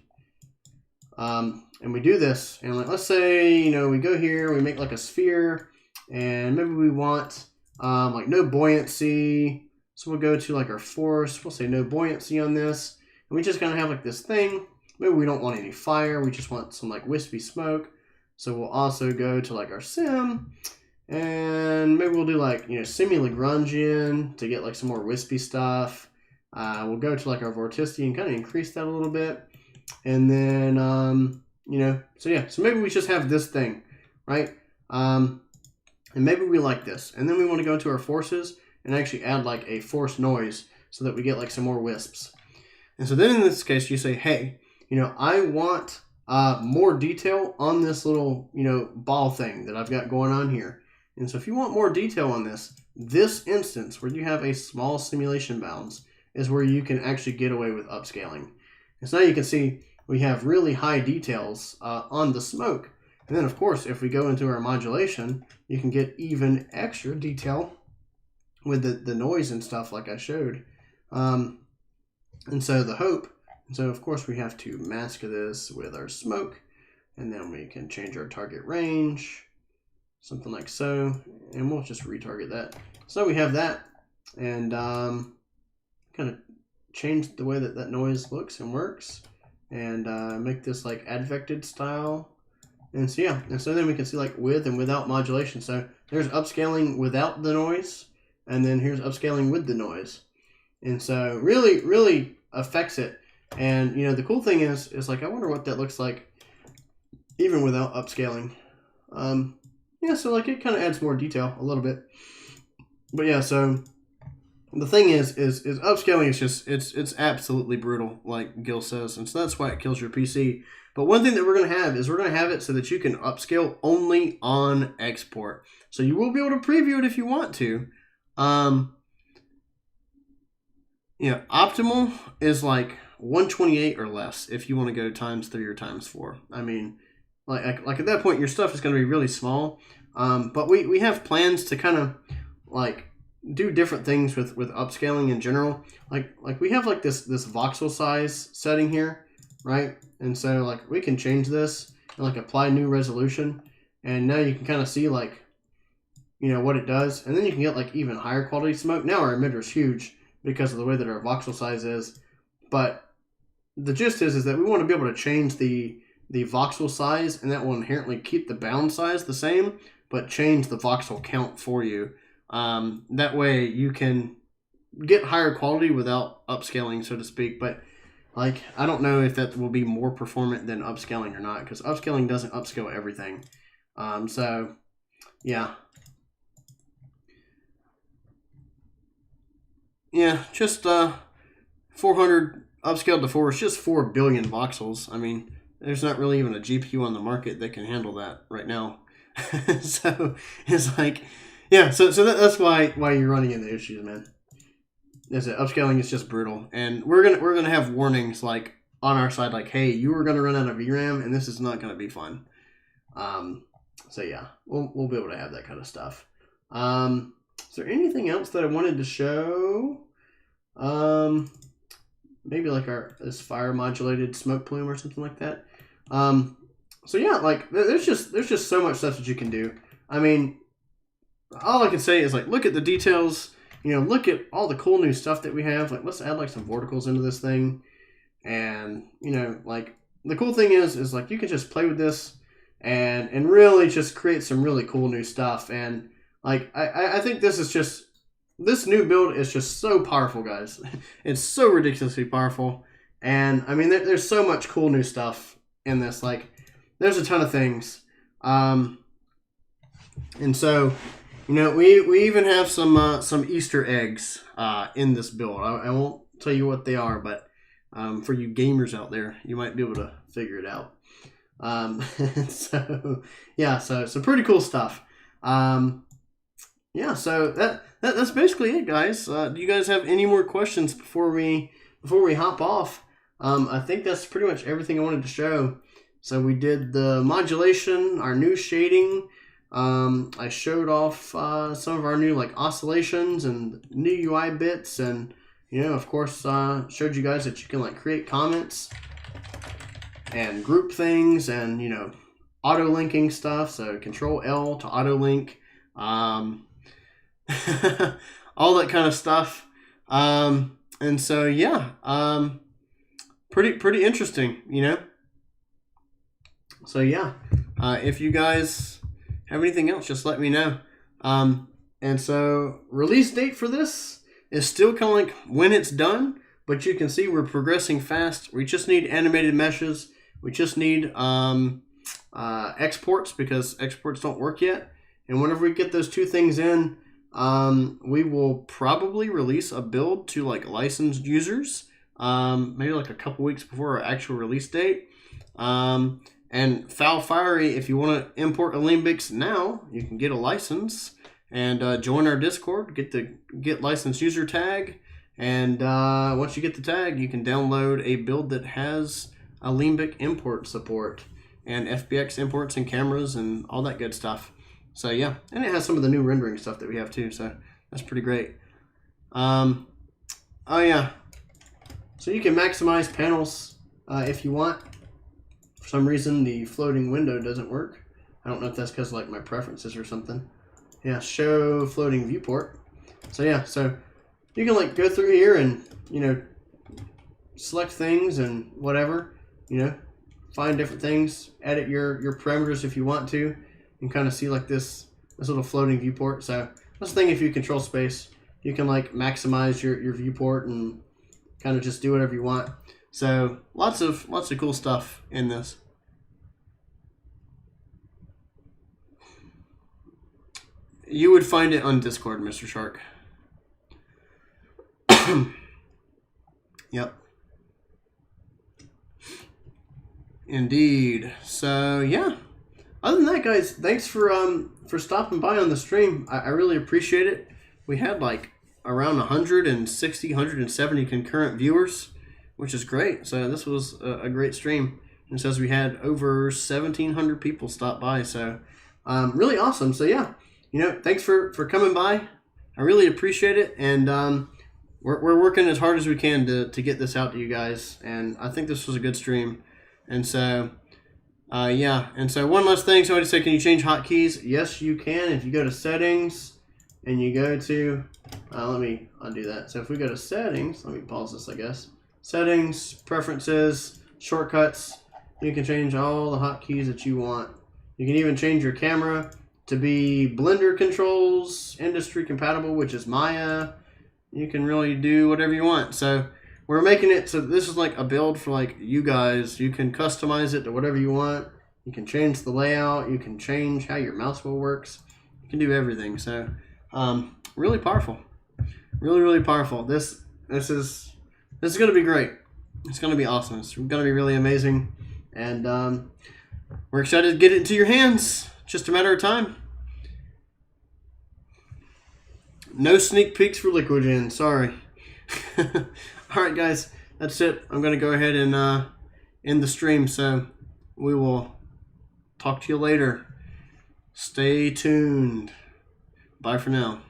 and we do this, and like, let's say, you know, we go here, we make like a sphere, and maybe we want like no buoyancy. So we'll go to like our force, we'll say no buoyancy on this, and we just kind of have like this thing. Maybe we don't want any fire, we just want some like wispy smoke. So we'll also go to like our sim, and maybe we'll do like, you know, semi-Lagrangian to get like some more wispy stuff. We'll go to like our vorticity and kind of increase that a little bit. And then, you know, so yeah, so maybe we just have this thing, right? And maybe we like this. And then we want to go to our forces and actually add like a force noise so that we get like some more wisps. And so then in this case, you say, hey, you know, I want more detail on this little, you know, ball thing that I've got going on here. And so if you want more detail on this instance where you have a small simulation bounds is where you can actually get away with upscaling. And so now you can see we have really high details on the smoke. And then of course, if we go into our modulation, you can get even extra detail with the noise and stuff like I showed. And so the hope, and so of course we have to mask this with our smoke, and then we can change our target range, something like so, and we'll just retarget that. So we have that, and kind of change the way that that noise looks and works, and make this like advected style. And so yeah, and so then we can see like with and without modulation. So there's upscaling without the noise, and then here's upscaling with the noise. And so really affects it. And you know, the cool thing is like, I wonder what that looks like even without upscaling. Yeah, so like it kind of adds more detail a little bit. But yeah, so the thing is upscaling is just, it's absolutely brutal, like Gil says. And so that's why it kills your PC. But one thing that we're going to have is we're going to have it so that you can upscale only on export. So you will be able to preview it if you want to. Yeah, optimal is like 128 or less if you want to go ×3 or ×4. I mean, like at that point, your stuff is going to be really small. But we have plans to kind of like do different things with upscaling in general. Like we have like this voxel size setting here, right? And so like we can change this and like apply new resolution, and now you can kind of see like, you know, what it does. And then you can get like even higher quality smoke. Now our emitter is huge because of the way that our voxel size is, but the gist is that we want to be able to change the voxel size, and that will inherently keep the bound size the same, but change the voxel count for you. That way you can get higher quality without upscaling, so to speak. But like, I don't know if that will be more performant than upscaling or not, because upscaling doesn't upscale everything. So yeah. Yeah, just 400 upscaled to 4 is just 4 billion voxels. I mean, there's not really even a GPU on the market that can handle that right now. So it's like, yeah, so that's why you're running into issues, man. Is that upscaling is just brutal, and we're gonna have warnings like on our side, like, hey, you are gonna run out of VRAM, and this is not gonna be fun. So yeah, we'll be able to have that kind of stuff. Is there anything else that I wanted to show? Maybe like this fire modulated smoke plume or something like that. So yeah, like there's just so much stuff that you can do. I mean, all I can say is like, look at the details, you know, look at all the cool new stuff that we have. Like, let's add like some verticals into this thing. And, you know, like the cool thing is like you can just play with this and really just create some really cool new stuff. And like I think this new build is just so powerful, guys. It's so ridiculously powerful. And I mean, there's so much cool new stuff in this. Like, there's a ton of things. And so, you know, we even have some Easter eggs in this build. I won't tell you what they are, but for you gamers out there, you might be able to figure it out. So yeah, so some pretty cool stuff. Yeah, so that's basically it, guys. Do you guys have any more questions before we hop off? I think that's pretty much everything I wanted to show. So we did the modulation, our new shading. I showed off some of our new like oscillations and new UI bits, and you know, of course, showed you guys that you can like create comments and group things, and you know, auto linking stuff. So Control L to auto link, all that kind of stuff. And so yeah, pretty interesting, you know. So yeah, if you guys have anything else, just let me know. And so release date for this is still kind of like when it's done, but you can see we're progressing fast. We just need animated meshes. We just need exports, because exports don't work yet. And whenever we get those two things in, we will probably release a build to like licensed users, maybe like a couple weeks before our actual release date. And Foul Fiery, if you want to import Alembics now, you can get a license and join our Discord, get the get licensed user tag, and once you get the tag, you can download a build that has Alembic import support and FBX imports and cameras and all that good stuff. So yeah, and it has some of the new rendering stuff that we have too, so that's pretty great. Oh yeah, so you can maximize panels if you want. For some reason, the floating window doesn't work. I don't know if that's because like my preferences or something. Yeah, show floating viewport. So yeah, so you can like go through here and, you know, select things and whatever, you know, find different things, edit your parameters if you want to, and kind of see like this little floating viewport. So that's the thing, if you control space, you can like maximize your viewport and kind of just do whatever you want. So lots of cool stuff in this. You would find it on Discord, Mr. Shark. Yep. Indeed. So yeah. Other than that, guys, thanks for stopping by on the stream. I really appreciate it. We had like around 160, 170 concurrent viewers, which is great. So this was a great stream. It says we had over 1,700 people stop by. So really awesome. So yeah, you know, thanks for coming by. I really appreciate it. And we're working as hard as we can to get this out to you guys. And I think this was a good stream. And so, yeah. And so one last thing. Somebody said, can you change hotkeys? Yes, you can. If you go to settings and you go to, let me undo that. So if we go to settings, let me pause this, I guess. Settings, preferences, shortcuts. You can change all the hotkeys that you want. You can even change your camera to be Blender controls, industry compatible, which is Maya. You can really do whatever you want. So we're making it so this is like a build for like you guys. You can customize it to whatever you want. You can change the layout. You can change how your mouse wheel works. You can do everything. So really powerful. Really powerful. This is going to be great. It's going to be awesome. It's going to be really amazing. And we're excited to get it into your hands. Just a matter of time. No sneak peeks for EmberGen. Sorry. Alright, guys. That's it. I'm going to go ahead and end the stream. So we will talk to you later. Stay tuned. Bye for now.